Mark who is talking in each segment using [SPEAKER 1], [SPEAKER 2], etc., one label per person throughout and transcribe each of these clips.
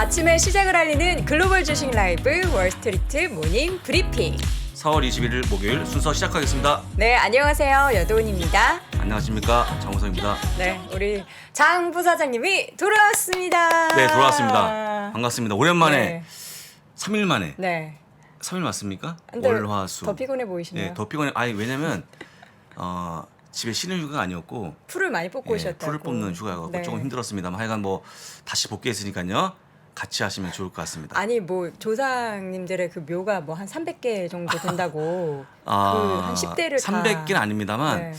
[SPEAKER 1] 아침에 시작을 알리는 글로벌 주식 라이브 월스트리트 모닝 브리핑.
[SPEAKER 2] 4월 21일 목요일 순서 시작하겠습니다.
[SPEAKER 1] 네, 안녕하세요. 여도은입니다.
[SPEAKER 2] 안녕하십니까, 장우성입니다.
[SPEAKER 1] 네, 우리 장 부사장님이 돌아왔습니다.
[SPEAKER 2] 네, 돌아왔습니다. 반갑습니다. 오랜만에
[SPEAKER 1] 네.
[SPEAKER 2] 3일 만에.
[SPEAKER 1] 네.
[SPEAKER 2] 3일 맞습니까?
[SPEAKER 1] 근데
[SPEAKER 2] 월, 화, 수.
[SPEAKER 1] 더 피곤해 보이시네요.
[SPEAKER 2] 네, 더 피곤해. 아니 왜냐면 집에 쉬는 휴가가 아니었고
[SPEAKER 1] 풀을 많이 뽑고 오셨다고.
[SPEAKER 2] 풀을 뽑는 휴가가
[SPEAKER 1] 네.
[SPEAKER 2] 조금 힘들었습니다만 하여간 뭐 다시 복귀했으니까요. 같이 하시면 좋을 것 같습니다.
[SPEAKER 1] 아니 뭐 조상님들의 그 묘가 뭐 한 300개 정도 된다고. 그 한 10대를
[SPEAKER 2] 300개는 아닙니다만
[SPEAKER 1] 네.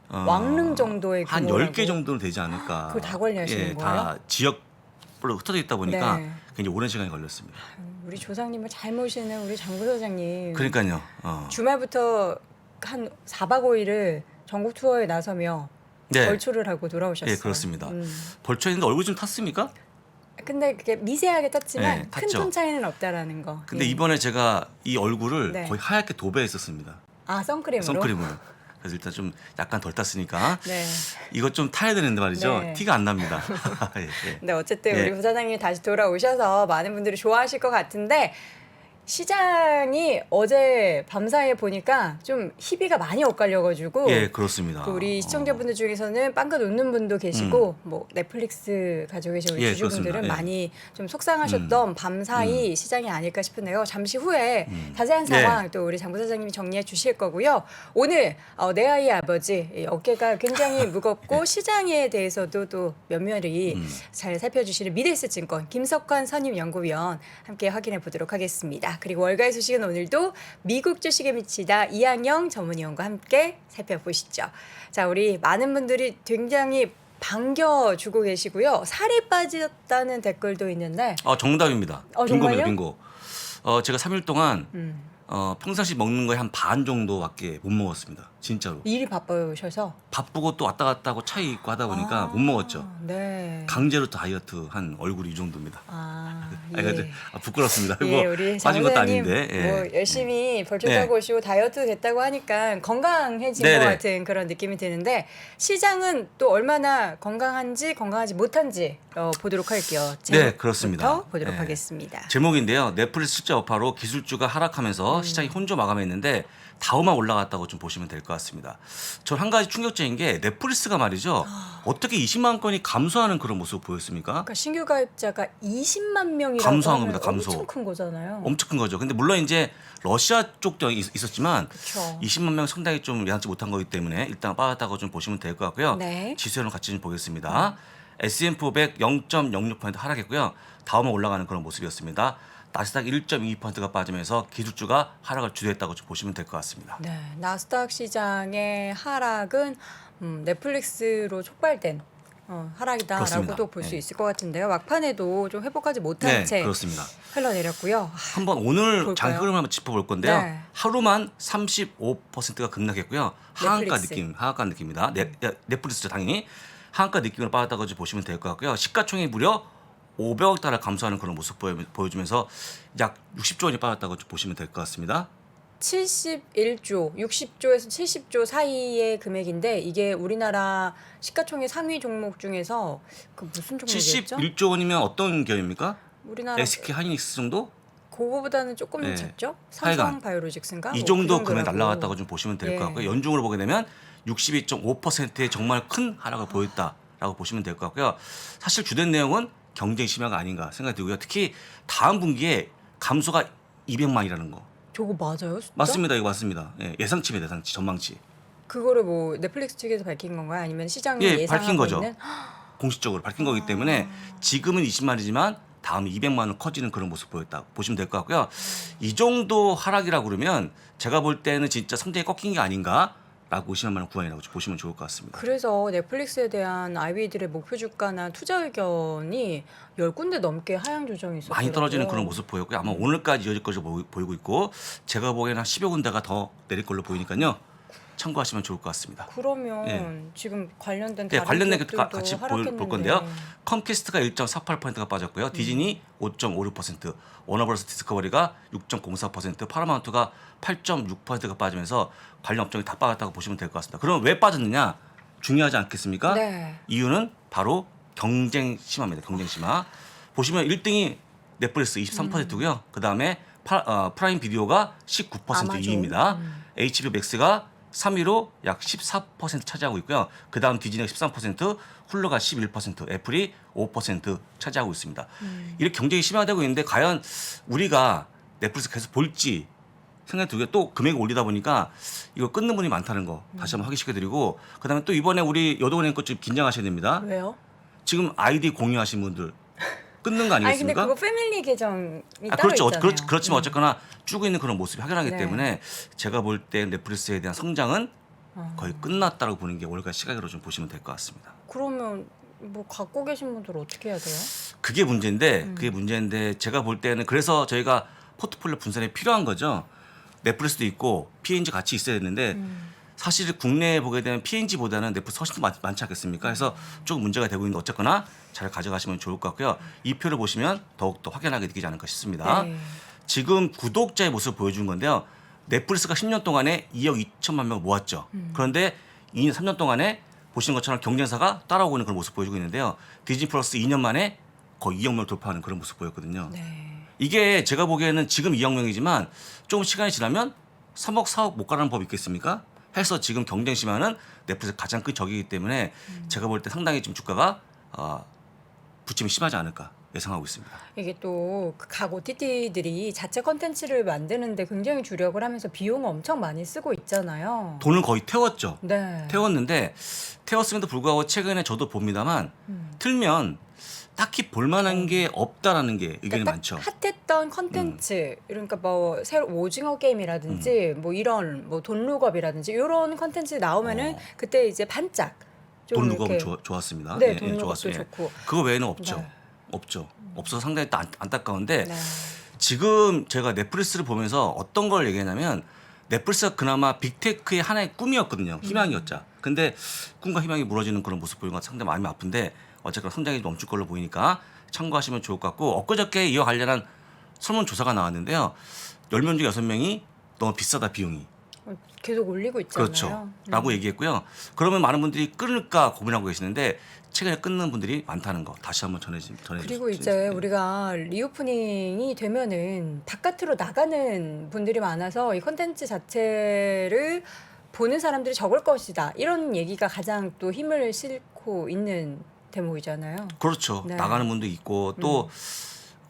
[SPEAKER 1] 왕릉 정도의
[SPEAKER 2] 한
[SPEAKER 1] 규모라고.
[SPEAKER 2] 10개 정도는 되지 않을까.
[SPEAKER 1] 그걸 다 관리하시는 거예요?
[SPEAKER 2] 다 지역별로 흩어져 있다 보니까
[SPEAKER 1] 네.
[SPEAKER 2] 굉장히 오랜 시간이 걸렸습니다.
[SPEAKER 1] 우리 조상님을 잘 모시는 우리 장 부사장님.
[SPEAKER 2] 그러니까요.
[SPEAKER 1] 주말부터 한 4박 5일을 전국 투어에 나서며
[SPEAKER 2] 네.
[SPEAKER 1] 벌초를 하고 돌아오셨어요.
[SPEAKER 2] 네, 그렇습니다. 벌초했는데 얼굴 좀 탔습니까?
[SPEAKER 1] 근데 그게 미세하게 땄지만
[SPEAKER 2] 네,
[SPEAKER 1] 큰
[SPEAKER 2] 탔죠.
[SPEAKER 1] 톤 차이는 없다라는 거.
[SPEAKER 2] 근데
[SPEAKER 1] 예.
[SPEAKER 2] 이번에 제가 이 얼굴을
[SPEAKER 1] 네.
[SPEAKER 2] 거의 하얗게 도배했었습니다.
[SPEAKER 1] 아 선크림으로.
[SPEAKER 2] 선크림으로. 그래서 일단 좀 약간 덜 탔으니까
[SPEAKER 1] 네.
[SPEAKER 2] 이거 좀 타야 되는데 말이죠.
[SPEAKER 1] 네.
[SPEAKER 2] 티가 안 납니다. 예, 예.
[SPEAKER 1] 근데 어쨌든
[SPEAKER 2] 네.
[SPEAKER 1] 우리 부사장님이 다시 돌아오셔서 많은 분들이 좋아하실 것 같은데 시장이 어제 밤사이에 보니까 좀 희비가 많이 엇갈려가지고
[SPEAKER 2] 예, 그렇습니다.
[SPEAKER 1] 그 우리 시청자분들 중에서는 빵긋 웃는 분도 계시고 뭐 넷플릭스 가지고 계신 우리
[SPEAKER 2] 예,
[SPEAKER 1] 주주분들은
[SPEAKER 2] 그렇습니다. 예.
[SPEAKER 1] 많이 좀 속상하셨던 밤사이 시장이 아닐까 싶은데요. 잠시 후에 자세한
[SPEAKER 2] 네.
[SPEAKER 1] 상황 또 우리 장 부사장님이 정리해 주실 거고요. 오늘 내 아이의 아버지 이 어깨가 굉장히 무겁고 시장에 대해서도 또 면밀히 잘 살펴주시는 미래에셋증권 김석환 선임연구위원 함께 확인해 보도록 하겠습니다. 그리고 월가의 소식은 오늘도 미국 주식에 미치다 이항영 전문위원과 함께 살펴보시죠. 자, 우리 많은 분들이 굉장히 반겨주고 계시고요. 살이 빠졌다는 댓글도 있는데
[SPEAKER 2] 정답입니다.
[SPEAKER 1] 정말요?
[SPEAKER 2] 빙고입니다. 빙고. 제가 3일 동안 평상시 먹는 거에 한 반 정도밖에 못 먹었습니다. 진짜로.
[SPEAKER 1] 일이 바쁘셔서
[SPEAKER 2] 바쁘고 또 왔다 갔다 하고 차에 있고 하다 보니까 못 먹었죠.
[SPEAKER 1] 네.
[SPEAKER 2] 강제로 다이어트 한 얼굴이 이 정도입니다.
[SPEAKER 1] 예.
[SPEAKER 2] 부끄럽습니다.
[SPEAKER 1] 예,
[SPEAKER 2] 이거
[SPEAKER 1] 우리
[SPEAKER 2] 빠진 것도
[SPEAKER 1] 장부사님
[SPEAKER 2] 아닌데. 예.
[SPEAKER 1] 뭐 열심히 벌초
[SPEAKER 2] 네.
[SPEAKER 1] 타고 오시고 다이어트 됐다고 하니까 건강해진
[SPEAKER 2] 네네.
[SPEAKER 1] 것 같은 그런 느낌이 드는데 시장은 또 얼마나 건강한지 건강하지 못한지 보도록 할게요.
[SPEAKER 2] 네, 그렇습니다.
[SPEAKER 1] 보도록
[SPEAKER 2] 네.
[SPEAKER 1] 하겠습니다.
[SPEAKER 2] 제목인데요. 넷플릭스 숫자 여파로 기술주가 하락하면서 시장이 혼조 마감했는데 다우만 올라갔다고 좀 보시면 될 것 같습니다. 전 한 가지 충격적인 게 넷플릭스가 말이죠. 어떻게 20만 건이 감소하는 그런 모습을 보였습니까?
[SPEAKER 1] 그러니까 신규 가입자가 20만 명이라고
[SPEAKER 2] 감소한
[SPEAKER 1] 하면
[SPEAKER 2] 겁니다. 감소.
[SPEAKER 1] 엄청 큰 거잖아요.
[SPEAKER 2] 엄청 큰 거죠. 근데 물론 이제 러시아 쪽도 있었지만
[SPEAKER 1] 그쵸.
[SPEAKER 2] 20만 명 상당히 좀 예상치 못한 거기 때문에 일단 빠졌다고 좀 보시면 될 것 같고요.
[SPEAKER 1] 네.
[SPEAKER 2] 지수는 같이 좀 보겠습니다. S&P 500 0.06% 하락했고요. 다음은 올라가는 그런 모습이었습니다. 나스닥 1.22%가 빠지면서 기술주가 하락을 주도했다고 좀 보시면 될 것 같습니다.
[SPEAKER 1] 네, 나스닥 시장의 하락은 넷플릭스로 촉발된 하락이다라고도
[SPEAKER 2] 그렇습니다.
[SPEAKER 1] 볼 수
[SPEAKER 2] 네.
[SPEAKER 1] 있을 것 같은데요. 막판에도 좀 회복하지 못한
[SPEAKER 2] 네,
[SPEAKER 1] 채
[SPEAKER 2] 그렇습니다.
[SPEAKER 1] 흘러내렸고요.
[SPEAKER 2] 한번 오늘
[SPEAKER 1] 볼까요?
[SPEAKER 2] 장 흐름을 한번 짚어볼 건데요.
[SPEAKER 1] 네.
[SPEAKER 2] 하루만 35%가 급락했고요. 하한가
[SPEAKER 1] 넷플릭스.
[SPEAKER 2] 하한가 느낌입니다. 넷플릭스죠, 당연히. 하한가 느낌을 받았다고 좀 보시면 될 것 같고요. 시가총액이 무려 500억 달러 감소하는 그런 모습 보여주면서 약 60조 원이 빠졌다고 좀 보시면 될 것 같습니다.
[SPEAKER 1] 71조, 60조에서 70조 사이의 금액인데 이게 우리나라 시가총액 상위 종목 중에서 그 무슨 종목이었죠?
[SPEAKER 2] 71조 원이면 어떤 기업입니까?
[SPEAKER 1] 우리나라
[SPEAKER 2] SK 하이닉스 정도?
[SPEAKER 1] 그거보다는 조금
[SPEAKER 2] 네.
[SPEAKER 1] 작죠?
[SPEAKER 2] 하여간
[SPEAKER 1] 삼성 바이오로직스인가?
[SPEAKER 2] 이
[SPEAKER 1] 뭐
[SPEAKER 2] 정도
[SPEAKER 1] 그
[SPEAKER 2] 금액
[SPEAKER 1] 정도라고.
[SPEAKER 2] 날라갔다고 좀 보시면 될 것
[SPEAKER 1] 예.
[SPEAKER 2] 같고요. 연중으로 보게 되면 62.5%의 정말 큰 하락을 보였다라고 보시면 될 것 같고요. 사실 주된 내용은 경쟁 심화가 아닌가 생각이 들고요. 특히 다음 분기에 감소가 200만이라는 거.
[SPEAKER 1] 저거 맞아요? 진짜?
[SPEAKER 2] 맞습니다. 이거 맞습니다. 예상치입니다. 예상치, 전망치.
[SPEAKER 1] 그거를 뭐 넷플릭스 측에서 밝힌 건가요? 아니면 시장이
[SPEAKER 2] 예,
[SPEAKER 1] 예상하고
[SPEAKER 2] 밝힌 거죠.
[SPEAKER 1] 있는?
[SPEAKER 2] 공식적으로 밝힌 거기 때문에 지금은 20만이지만 다음 200만 원 커지는 그런 모습 보였다 보시면 될 것 같고요. 이 정도 하락이라고 그러면 제가 볼 때는 진짜 성장이 꺾인 게 아닌가라고 의심할 만한 구간이라고 보시면 좋을 것 같습니다.
[SPEAKER 1] 그래서 넷플릭스에 대한 아이비들의 목표 주가나 투자 의견이 10군데 넘게 하향 조정이 있었어요.
[SPEAKER 2] 많이 떨어지는 그런 모습 보였고요. 아마 오늘까지 이어질 것으로 보이고 있고 제가 보기에는 한 10여 군데가 더 내릴 걸로 보이니까요. 참고하시면 좋을 것 같습니다.
[SPEAKER 1] 그러면
[SPEAKER 2] 예.
[SPEAKER 1] 지금 관련된
[SPEAKER 2] 네,
[SPEAKER 1] 다른
[SPEAKER 2] 관련된
[SPEAKER 1] 기업들도
[SPEAKER 2] 것도 같이
[SPEAKER 1] 하락했는데.
[SPEAKER 2] 볼 건데요. 컴캐스트가 1.48%가 빠졌고요. 디즈니 5.56%, 워너브러스 디스커버리가 6.04%, 파라마운트가 8.6%가 빠지면서 관련 업종이 다 빠졌다고 보시면 될 것 같습니다. 그럼 왜 빠졌느냐? 중요하지 않겠습니까?
[SPEAKER 1] 네.
[SPEAKER 2] 이유는 바로 경쟁 심화입니다. 경쟁 심화. 보시면 1등이 넷플릭스 23%고요. 그다음에 프라임 비디오가 19%
[SPEAKER 1] 아마존.
[SPEAKER 2] 2위입니다. HBO 맥스가 3위로 약 14% 차지하고 있고요. 그다음 디즈니가 13%, 훌루가 11%, 애플이 5% 차지하고 있습니다. 이렇게 경쟁이 심화되고 있는데 과연 우리가 넷플릭스 계속 볼지 생각이 들고요. 또 금액을 올리다 보니까 이거 끊는 분이 많다는 거 다시 한번 확인시켜드리고 그다음에 또 이번에 우리 여동은행 것 좀 긴장하셔야 됩니다.
[SPEAKER 1] 왜요?
[SPEAKER 2] 지금 아이디 공유하신 분들 끊는 거
[SPEAKER 1] 아니 근데
[SPEAKER 2] 아니겠습니까?
[SPEAKER 1] 그거 패밀리 계정이 따로
[SPEAKER 2] 그렇죠.
[SPEAKER 1] 있잖아요.
[SPEAKER 2] 그렇지만 어쨌거나 쭉 있는 그런 모습이 확연하기
[SPEAKER 1] 네.
[SPEAKER 2] 때문에 제가 볼 때 넷플릭스에 대한 성장은 거의 끝났다고 보는 게 올해 시각으로 좀 보시면 될 것 같습니다.
[SPEAKER 1] 그러면 뭐 갖고 계신 분들 어떻게 해야 돼요?
[SPEAKER 2] 그게 문제인데 제가 볼 때는 그래서 저희가 포트폴리오 분산이 필요한 거죠. 넷플릭스도 있고 P&G 같이 있어야 되는데 사실 국내에 보게 되면 P&G보다는 넷플릭스 훨씬 더 많지 않겠습니까? 그래서 조금 문제가 되고 있는데 어쨌거나 잘 가져가시면 좋을 것 같고요. 이 표를 보시면 더욱더 확연하게 느끼지 않을까 싶습니다.
[SPEAKER 1] 네.
[SPEAKER 2] 지금 구독자의 모습을 보여준 건데요. 넷플릭스가 10년 동안에 2억 2천만 명을 모았죠. 그런데 2년, 3년 동안에 보시는 것처럼 경쟁사가 따라오고 있는 그런 모습 보여주고 있는데요. 디즈니 플러스 2년 만에 거의 2억 명을 돌파하는 그런 모습 보였거든요.
[SPEAKER 1] 네.
[SPEAKER 2] 이게 제가 보기에는 지금 2억 명이지만 조금 시간이 지나면 3억, 4억 못 가라는 법 있겠습니까? 해서 지금 경쟁 심화는 넷플릭스 가장 큰 적이기 때문에 제가 볼 때 상당히 좀 주가가 부침이 심하지 않을까 예상하고 있습니다.
[SPEAKER 1] 이게 또각 OTT들이 자체 컨텐츠를 만드는데 굉장히 주력을 하면서 비용을 엄청 많이 쓰고 있잖아요.
[SPEAKER 2] 돈을 거의 태웠죠.
[SPEAKER 1] 네.
[SPEAKER 2] 태웠는데 태웠음에도 불구하고 최근에 저도 봅니다만 틀면 딱히 볼만한 게 없다라는 게 의견이
[SPEAKER 1] 그러니까
[SPEAKER 2] 많죠.
[SPEAKER 1] 딱 핫했던 컨텐츠 그러니까 뭐 새로 오징어 게임이라든지 뭐 이런 뭐 돈룩업이라든지 이런 컨텐츠 나오면은 그때 이제 반짝 좀
[SPEAKER 2] 돈룩업은
[SPEAKER 1] 이렇게
[SPEAKER 2] 좋았습니다.
[SPEAKER 1] 네,
[SPEAKER 2] 예,
[SPEAKER 1] 돈룩업도
[SPEAKER 2] 좋았어요.
[SPEAKER 1] 좋고.
[SPEAKER 2] 그거 외에는 없죠.
[SPEAKER 1] 네.
[SPEAKER 2] 없죠. 없어서 상당히 또 안타까운데
[SPEAKER 1] 네.
[SPEAKER 2] 지금 제가 넷플릭스를 보면서 어떤 걸 얘기했냐면 넷플릭스가 그나마 빅테크의 하나의 꿈이었거든요. 희망이었자. 근데 꿈과 희망이 무너지는 그런 모습 보이는 것 같아서 상당히 마음이 아픈데 어쨌거나 성장이 멈출 걸로 보이니까 참고하시면 좋을 것 같고 엊그저께 이와 관련한 설문조사가 나왔는데요. 10명 중에 6명이 너무 비싸다 비용이.
[SPEAKER 1] 계속 올리고 있잖아요.
[SPEAKER 2] 그렇죠. 라고 얘기했고요. 그러면 많은 분들이 끊을까 고민하고 계시는데 최근에 끊는 분들이 많다는 거 다시 한번
[SPEAKER 1] 그리고 이제 우리가 리오프닝이 되면은 바깥으로 나가는 분들이 많아서 이 컨텐츠 자체를 보는 사람들이 적을 것이다. 이런 얘기가 가장 또 힘을 싣고 있는 대목이잖아요.
[SPEAKER 2] 그렇죠.
[SPEAKER 1] 네.
[SPEAKER 2] 나가는 분도 있고 또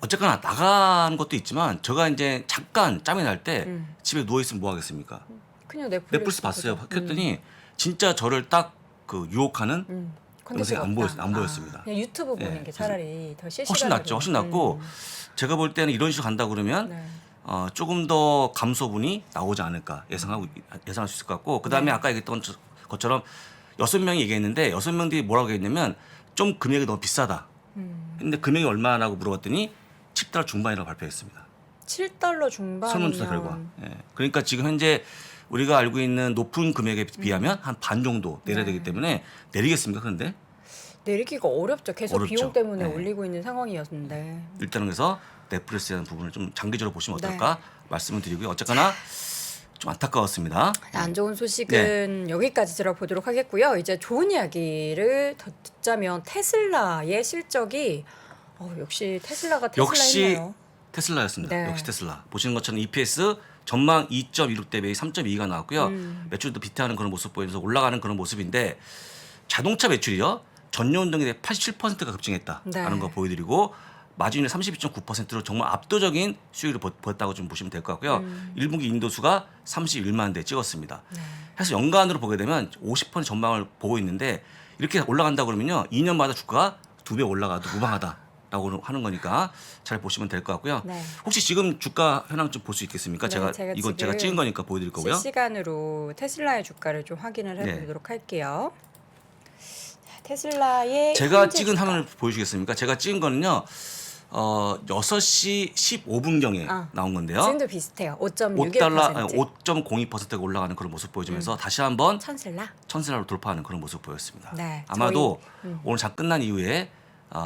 [SPEAKER 2] 어쨌거나 나가는 것도 있지만 제가 이제 잠깐 짬이 날 때 집에 누워 있으면 뭐 하겠습니까?
[SPEAKER 1] 그냥
[SPEAKER 2] 넷플릭스 봤어요. 켰더니 진짜 저를 딱 그 유혹하는
[SPEAKER 1] 컨텐츠가
[SPEAKER 2] 영상이
[SPEAKER 1] 없다.
[SPEAKER 2] 안 보였습니다.
[SPEAKER 1] 그냥 유튜브 보는
[SPEAKER 2] 예.
[SPEAKER 1] 게 차라리 더 실시간으로.
[SPEAKER 2] 훨씬 낫죠. 훨씬 낫고 제가 볼 때는 이런 식으로 간다 그러면
[SPEAKER 1] 네.
[SPEAKER 2] 조금 더 감소분이 나오지 않을까 예상할 수 있을 것 같고 그다음에
[SPEAKER 1] 네.
[SPEAKER 2] 아까 얘기했던 것처럼 6명이 얘기했는데 6명들이 뭐라고 했냐면 좀 금액이 너무 비싸다. 근데 금액이 얼마라고 물어봤더니 $10 중반이라고 발표했습니다.
[SPEAKER 1] $7 중반.
[SPEAKER 2] 설문조사 결과. 예. 그러니까 지금 현재 우리가 알고 있는 높은 금액에 비하면 한 반 정도 내려야 되기 때문에 내리겠습니까? 그런데
[SPEAKER 1] 내리기가 어렵죠. 계속
[SPEAKER 2] 어렵죠.
[SPEAKER 1] 비용 때문에
[SPEAKER 2] 네.
[SPEAKER 1] 올리고 있는 상황이었는데.
[SPEAKER 2] 일단은 그래서 넷플릭스에 대한 부분을 좀 장기적으로 보시면
[SPEAKER 1] 네.
[SPEAKER 2] 어떨까 말씀을 드리고요. 어쨌거나 좀 안타까웠습니다.
[SPEAKER 1] 안 좋은 소식은 여기까지 들어보도록 하겠고요. 이제 좋은 이야기를 더 듣자면 테슬라의 실적이 역시 테슬라가 테슬라였네요.
[SPEAKER 2] 테슬라였습니다.
[SPEAKER 1] 네.
[SPEAKER 2] 역시 테슬라. 보시는 것처럼 EPS 전망 2.26 대비 3.2가 나왔고요. 매출도 비트하는 그런 모습 보이면서 올라가는 그런 모습인데 자동차 매출이요. 전년동에 대해 87%가 급증했다라는
[SPEAKER 1] 네.
[SPEAKER 2] 거 보여드리고 마진율 32.9%로 정말 압도적인 수익을 보였다고 좀 보시면 될 것 같고요. 1분기 인도수가 31만 대 찍었습니다.
[SPEAKER 1] 네.
[SPEAKER 2] 그래서 연간으로 보게 되면 50% 전망을 보고 있는데 이렇게 올라간다 그러면요. 2년마다 주가가 2배 올라가도 무방하다라고 하는 거니까 잘 보시면 될 것 같고요.
[SPEAKER 1] 네.
[SPEAKER 2] 혹시 지금 주가 현황 좀 볼 수 있겠습니까?
[SPEAKER 1] 네,
[SPEAKER 2] 이건 제가
[SPEAKER 1] 지금
[SPEAKER 2] 찍은 거니까 보여드릴 거고요.
[SPEAKER 1] 실시간으로 테슬라의 주가를 좀 확인을
[SPEAKER 2] 네.
[SPEAKER 1] 해보도록 할게요. 테슬라의
[SPEAKER 2] 제가
[SPEAKER 1] 현재
[SPEAKER 2] 찍은
[SPEAKER 1] 주가.
[SPEAKER 2] 화면을 보여주겠습니까? 제가 찍은 거는요. 6시 15분경에 나온 건데요.
[SPEAKER 1] 지금도 비슷해요.
[SPEAKER 2] 5달러
[SPEAKER 1] 5.61%.
[SPEAKER 2] 5.02%가 올라가는 그런 모습 보여주면서 다시 한번
[SPEAKER 1] 천슬라.
[SPEAKER 2] 천슬라로 돌파하는 그런 모습 보였습니다.
[SPEAKER 1] 네,
[SPEAKER 2] 아마도 오늘 장 끝난 이후에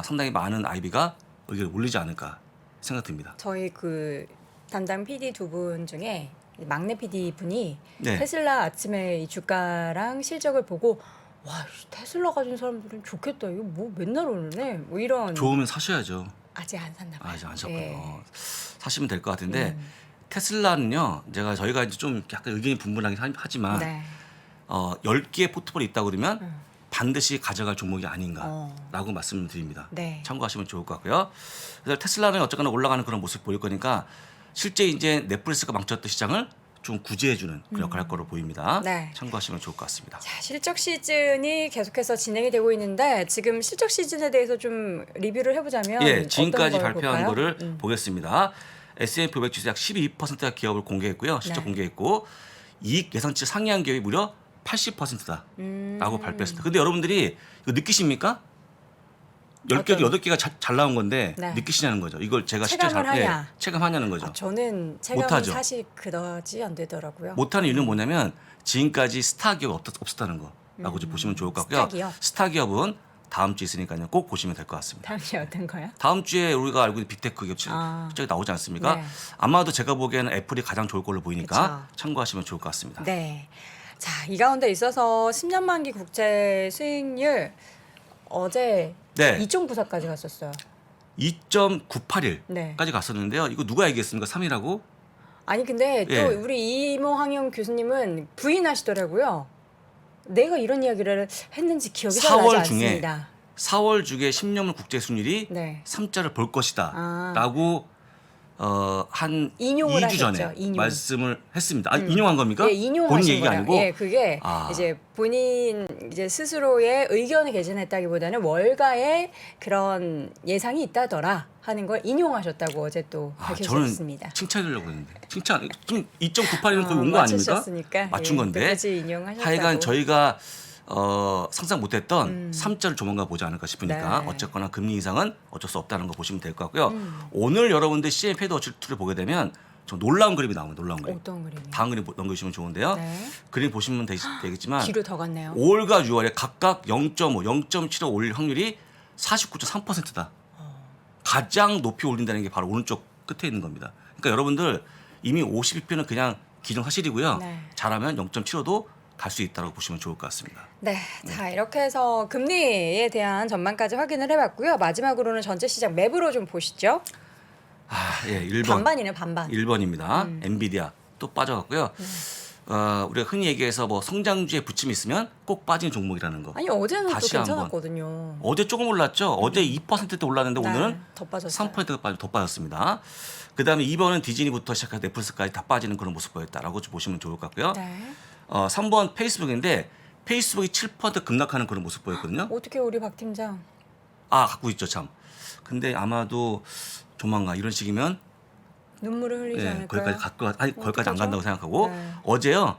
[SPEAKER 2] 상당히 많은 아이비가 의견을 올리지 않을까 생각됩니다.
[SPEAKER 1] 저희 그 담당 PD 두 분 중에 막내 PD 분이
[SPEAKER 2] 네.
[SPEAKER 1] 테슬라 아침에 이 주가랑 실적을 보고 와 테슬라 가진 사람들은 좋겠다. 이거 뭐 맨날 오르네. 뭐 이런.
[SPEAKER 2] 좋으면 사셔야죠.
[SPEAKER 1] 아직 안 샀나 봐요.
[SPEAKER 2] 아직 안 샀군요.
[SPEAKER 1] 예.
[SPEAKER 2] 사시면 될 것 같은데 테슬라는요. 저희가 이제 좀 약간 의견이 분분하긴 하지만
[SPEAKER 1] 네.
[SPEAKER 2] 10개의 포트폴리오 있다 그러면 반드시 가져갈 종목이 아닌가라고
[SPEAKER 1] 어.
[SPEAKER 2] 말씀을 드립니다.
[SPEAKER 1] 네.
[SPEAKER 2] 참고하시면 좋을 것 같고요. 그래서 테슬라는 어쨌거나 올라가는 그런 모습 보일 거니까 실제 이제 넷플릭스가 망쳤던 시장을 좀 구제해주는 그런 역할을 할 거로 보입니다.
[SPEAKER 1] 네.
[SPEAKER 2] 참고하시면 좋을 것 같습니다.
[SPEAKER 1] 자, 실적 시즌이 계속해서 진행이 되고 있는데 지금 실적 시즌에 대해서 좀 리뷰를 해보자면
[SPEAKER 2] 예, 지금까지
[SPEAKER 1] 어떤 걸
[SPEAKER 2] 발표한
[SPEAKER 1] 볼까요?
[SPEAKER 2] 거를 보겠습니다. S&P 500 지수 약 12%가 기업을 공개했고요. 실적
[SPEAKER 1] 네.
[SPEAKER 2] 공개했고 이익 예상치 상회한 기업이 무려 80%다라고 발표했습니다. 근데 여러분들이 이거 느끼십니까? 10개,
[SPEAKER 1] 어떤-
[SPEAKER 2] 8개가 잘 나온 건데
[SPEAKER 1] 네.
[SPEAKER 2] 느끼시냐는 거죠. 이걸 제가 실제
[SPEAKER 1] 체감을 하냐?
[SPEAKER 2] 체감하냐는 거죠.
[SPEAKER 1] 저는 체감이
[SPEAKER 2] 못하죠.
[SPEAKER 1] 사실 그다지 안 되더라고요.
[SPEAKER 2] 못하는 이유는 뭐냐면 지금까지 스타 기업 없었다는 거라고 좀 보시면 좋을 것 같고요.
[SPEAKER 1] 스타 기업?
[SPEAKER 2] 스타 기업은 다음 주에 있으니까요. 꼭 보시면 될 것 같습니다.
[SPEAKER 1] 다음이 어떤 거요?
[SPEAKER 2] 다음 주에 우리가 알고 있는 빅테크 기업
[SPEAKER 1] 아.
[SPEAKER 2] 실적이 나오지 않습니까?
[SPEAKER 1] 네.
[SPEAKER 2] 아마도 제가 보기에는 애플이 가장 좋을 걸로 보이니까
[SPEAKER 1] 그쵸.
[SPEAKER 2] 참고하시면 좋을 것 같습니다.
[SPEAKER 1] 네. 자, 이 가운데 있어서 10년 만기 국채 수익률 어제
[SPEAKER 2] 네.
[SPEAKER 1] 2.94까지 갔었어요.
[SPEAKER 2] 2.981까지
[SPEAKER 1] 네.
[SPEAKER 2] 갔었는데요. 이거 누가 얘기했습니까? 3이라고?
[SPEAKER 1] 아니 근데 또
[SPEAKER 2] 예.
[SPEAKER 1] 우리 이모항영 교수님은 부인하시더라고요. 내가 이런 이야기를 했는지 기억이 잘 나지
[SPEAKER 2] 4월 중에
[SPEAKER 1] 않습니다.
[SPEAKER 2] 4월 중에 10년물 국제 수익률이
[SPEAKER 1] 네.
[SPEAKER 2] 3자를 볼 것이다.
[SPEAKER 1] 아.
[SPEAKER 2] 라고 한
[SPEAKER 1] 인용을
[SPEAKER 2] 2주 전에
[SPEAKER 1] 하셨죠, 인용.
[SPEAKER 2] 말씀을 했습니다. 인용한 겁니까?
[SPEAKER 1] 예, 인용하신
[SPEAKER 2] 본인 얘기가
[SPEAKER 1] 거예요.
[SPEAKER 2] 아니고
[SPEAKER 1] 예, 그게
[SPEAKER 2] 아.
[SPEAKER 1] 이제 본인 이제 스스로의 의견을 개진했다기보다는 월가의 그런 예상이 있다더라 하는 걸 인용하셨다고 어제 또
[SPEAKER 2] 저는
[SPEAKER 1] 밝혀주셨습니다.
[SPEAKER 2] 칭찬하려고 했는데 칭찬 좀 2.98은 거의 온 거 아닙니까?
[SPEAKER 1] 맞추셨으니까.
[SPEAKER 2] 맞춘
[SPEAKER 1] 예,
[SPEAKER 2] 건데
[SPEAKER 1] 끝까지 인용하셨다고.
[SPEAKER 2] 하여간 저희가 상상 못했던 3자를 조만간 보지 않을까 싶으니까
[SPEAKER 1] 네.
[SPEAKER 2] 어쨌거나 금리 인상은 어쩔 수 없다는 거 보시면 될 것 같고요. 오늘 여러분들 CM 패드 워치를 보게 되면 좀 놀라운 그림이 나옵니다. 놀라운 그림.
[SPEAKER 1] 어떤 그림이요?
[SPEAKER 2] 다음 그림 넘겨주시면 좋은데요.
[SPEAKER 1] 네.
[SPEAKER 2] 그림 보시면 되겠지만
[SPEAKER 1] 뒤로 더 갔네요.
[SPEAKER 2] 5월과 6월에 각각 0.5, 0.75 올릴 확률이 49.3%다. 가장 높이 올린다는 게 바로 오른쪽 끝에 있는 겁니다. 그러니까 여러분들 이미 52표는 그냥 기정사실이고요.
[SPEAKER 1] 네.
[SPEAKER 2] 잘하면 0.75도 갈 수 있다고 보시면 좋을 것 같습니다.
[SPEAKER 1] 네, 자 이렇게 해서 금리에 대한 전망까지 확인을 해봤고요. 마지막으로는 전체 시장 맵으로 좀 보시죠.
[SPEAKER 2] 예, 1번.
[SPEAKER 1] 반반이네 반반.
[SPEAKER 2] 1번입니다. 엔비디아 또 빠져갔고요. 우리가 흔히 얘기해서 뭐 성장주에 부침이 있으면 꼭 빠지는 종목이라는 거.
[SPEAKER 1] 아니 어제는 또
[SPEAKER 2] 다시 한번.
[SPEAKER 1] 괜찮았거든요.
[SPEAKER 2] 어제 조금 올랐죠. 어제 2%대 올랐는데
[SPEAKER 1] 네,
[SPEAKER 2] 오늘은
[SPEAKER 1] 더 빠졌어요.
[SPEAKER 2] 3%가 더 빠졌습니다. 그다음에 2번은 디즈니부터 시작해서 넷플릭스까지 다 빠지는 그런 모습 보였다라고 좀 보시면 좋을 것 같고요.
[SPEAKER 1] 네.
[SPEAKER 2] 3번 페이스북인데 페이스북이 7% 급락하는 그런 모습 보였거든요.
[SPEAKER 1] 어떻게 우리 박 팀장?
[SPEAKER 2] 갖고 있죠 참. 근데 아마도 조만간 이런 식이면
[SPEAKER 1] 눈물을 흘리지 않을까요?
[SPEAKER 2] 거기까지 안
[SPEAKER 1] 어떡하죠?
[SPEAKER 2] 간다고 생각하고
[SPEAKER 1] 네.
[SPEAKER 2] 어제요.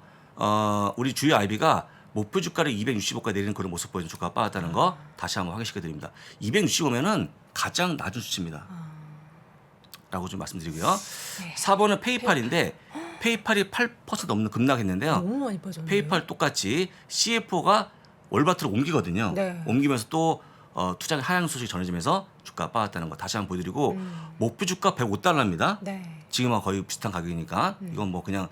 [SPEAKER 2] 우리 주요 IB가 목표 주가를 265까지 내리는 그런 모습 보여준 주가가 빠졌다는 거 다시 한번 확인시켜 드립니다. 265면은 가장 낮은 수치입니다. 라고 좀 말씀드리고요.
[SPEAKER 1] 네.
[SPEAKER 2] 4번은 페이팔인데 페이팔이 8% 넘는 급락했는데요.
[SPEAKER 1] 너무 많이 빠졌네.
[SPEAKER 2] 페이팔 똑같이 CFO가 월마트로 옮기거든요.
[SPEAKER 1] 네.
[SPEAKER 2] 옮기면서 또 투자 하향 소식이 전해지면서 주가가 빠졌다는 거 다시 한번 보여드리고 목표 주가 105달러입니다.
[SPEAKER 1] 네.
[SPEAKER 2] 지금하고 거의 비슷한 가격이니까 이건 뭐 그냥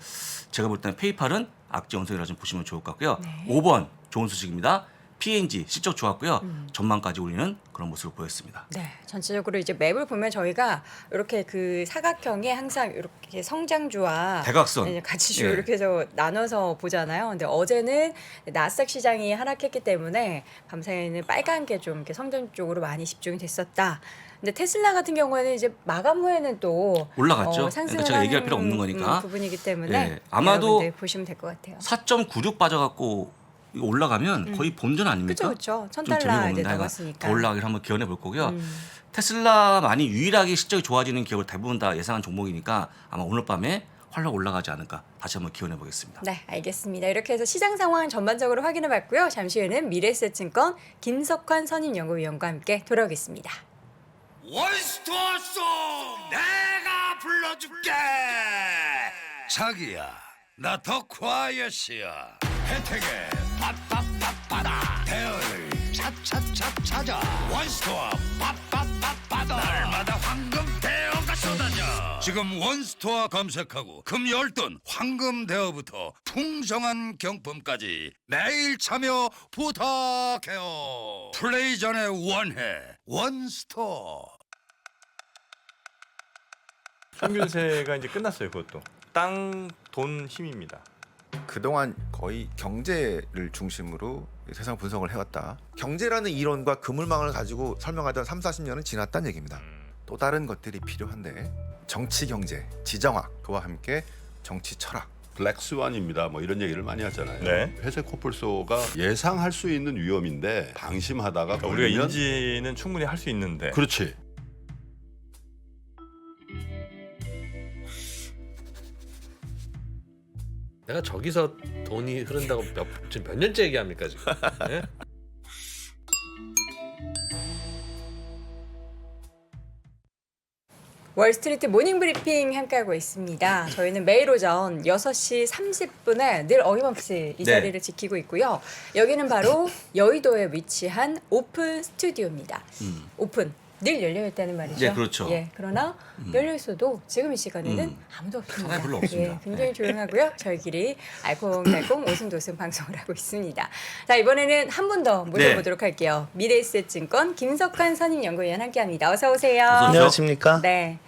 [SPEAKER 2] 제가 볼 때는 페이팔은 악재 원성이라 좀 보시면 좋을 것 같고요.
[SPEAKER 1] 네.
[SPEAKER 2] 5번 좋은 소식입니다. P&G 실적 좋았고요. 전망까지 올리는 그런 모습을 보였습니다.
[SPEAKER 1] 네, 전체적으로 이제 맵을 보면 저희가 이렇게 그 사각형에 항상 이렇게 성장주와
[SPEAKER 2] 대각선.
[SPEAKER 1] 이제 가치주
[SPEAKER 2] 예.
[SPEAKER 1] 이렇게 해서 나눠서 보잖아요. 근데 어제는 나스닥 시장이 하락했기 때문에 밤사이에는 빨간 게 좀 이렇게 성장 쪽으로 많이 집중이 됐었다. 근데 테슬라 같은 경우에는 이제 마감 후에는 또
[SPEAKER 2] 올라갔죠.
[SPEAKER 1] 상승을
[SPEAKER 2] 그러니까 제가 얘기할
[SPEAKER 1] 하는,
[SPEAKER 2] 필요 없는 거니까.
[SPEAKER 1] 부분이기 때문에
[SPEAKER 2] 예, 아마도
[SPEAKER 1] 여러분들 보시면 될 것 같아요.
[SPEAKER 2] 4.96 빠져갖고 이거 올라가면 거의 본전 아닙니까?
[SPEAKER 1] 그렇죠.
[SPEAKER 2] 좀
[SPEAKER 1] 1,000달러
[SPEAKER 2] 재미가
[SPEAKER 1] 이제
[SPEAKER 2] 없는데 하여간
[SPEAKER 1] 넘었으니까.
[SPEAKER 2] 더 올라가기를 한번 기원해 볼 거고요. 테슬라만이 유일하게 실적이 좋아지는 기업을 대부분 다 예상한 종목이니까 아마 오늘 밤에 활력 올라가지 않을까 다시 한번 기원해 보겠습니다.
[SPEAKER 1] 네, 알겠습니다. 이렇게 해서 시장 상황 전반적으로 확인해 봤고요. 잠시 후에는 미래에셋증권 김석환 선임연구위원과 함께 돌아오겠습니다.
[SPEAKER 3] 원스토어송 내가 불러줄게. 자기야 나 더 콰이엇이야. 혜택에 팟팟팟파다. 대여를 차차차 찾아. 원스토어 팟팟팟파다. 날마다 황금 대여가 쏟아져. 지금 원스토어 검색하고 금 열돈 황금 대여부터 풍성한 경품까지 매일 참여 부탁해요. 플레이 전에 원해 원스토어.
[SPEAKER 4] 총균세가 이제 끝났어요. 그것도 땅, 돈, 힘입니다.
[SPEAKER 5] 그동안 거의 경제를 중심으로 세상 분석을 해왔다. 경제라는 이론과 그물망을 가지고 설명하던 3, 40년은 지났다는 얘기입니다. 또 다른 것들이 필요한데 정치 경제, 지정학 그와 함께 정치 철학.
[SPEAKER 6] 블랙스완입니다. 뭐 이런 얘기를 많이 하잖아요.
[SPEAKER 4] 네.
[SPEAKER 6] 회색 코뿔소가 예상할 수 있는 위험인데 방심하다가
[SPEAKER 4] 그러니까 우리가
[SPEAKER 6] 걸리면
[SPEAKER 4] 인지는 충분히 할 수 있는데
[SPEAKER 6] 그렇지.
[SPEAKER 7] 내가 저기서 돈이 흐른다고 지금 몇 년째 얘기합니까 지금? 예?
[SPEAKER 1] 월스트리트 모닝 브리핑 함께하고 있습니다. 저희는 매일 오전 6시 30분에 늘 어김없이 이
[SPEAKER 2] 네.
[SPEAKER 1] 자리를 지키고 있고요. 여기는 바로 여의도에 위치한 오픈 스튜디오입니다. 오픈. 늘 열려 있다는 말이죠.
[SPEAKER 2] 네, 그렇죠.
[SPEAKER 1] 예, 그러나 열려 있어도 지금 이 시간에는 아무도 없습니다.
[SPEAKER 2] 사람이 별로 없습니다.
[SPEAKER 1] 예, 굉장히 조용하고요. 저희끼리 알콩달콩 오순도순 방송을 하고 있습니다. 자, 이번에는 한 분 더 모셔보도록 할게요. 미래에셋증권 김석환 선임연구위원 함께합니다. 어서 오세요.
[SPEAKER 2] 어서 오세요.
[SPEAKER 8] 안녕하십니까?
[SPEAKER 1] 네,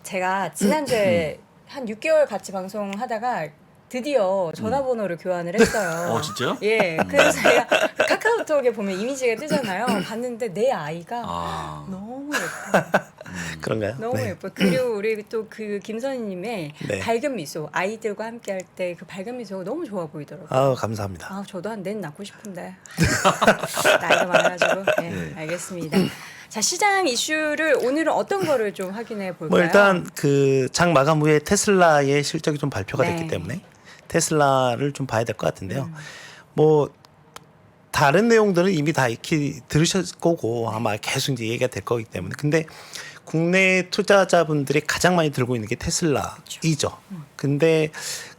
[SPEAKER 1] 제가 지난주에 한 6개월 같이 방송하다가 드디어 전화번호를 교환을 했어요.
[SPEAKER 2] 진짜요?
[SPEAKER 1] 예, 그래서 제가 카카오톡에 보면 이미지가 뜨잖아요. 봤는데 내 아이가
[SPEAKER 2] 아.
[SPEAKER 1] 너무 예뻐.
[SPEAKER 8] 그런가요?
[SPEAKER 1] 너무
[SPEAKER 8] 네.
[SPEAKER 1] 예뻐. 그리고 우리 또 그 김선희님의
[SPEAKER 8] 네.
[SPEAKER 1] 밝은 미소, 아이들과 함께할 때 그 밝은 미소가 너무 좋아 보이더라고요.
[SPEAKER 8] 아우 감사합니다.
[SPEAKER 1] 아, 저도 한 넷 낳고 싶은데 나이가 많아가지고. 네,
[SPEAKER 2] 네.
[SPEAKER 1] 알겠습니다. 자, 시장 이슈를 오늘은 어떤 거를 좀 확인해 볼까요?
[SPEAKER 8] 뭐 일단 그 장 마감 후에 테슬라의 실적이 좀 발표가
[SPEAKER 1] 네.
[SPEAKER 8] 됐기 때문에 테슬라를 좀 봐야 될 것 같은데요. 뭐 다른 내용들은 이미 다 익히 들으셨을 거고 아마 계속 이제 얘기가 될 거기 때문에 근데 국내 투자자분들이 가장 많이 들고 있는 게 테슬라이죠. 근데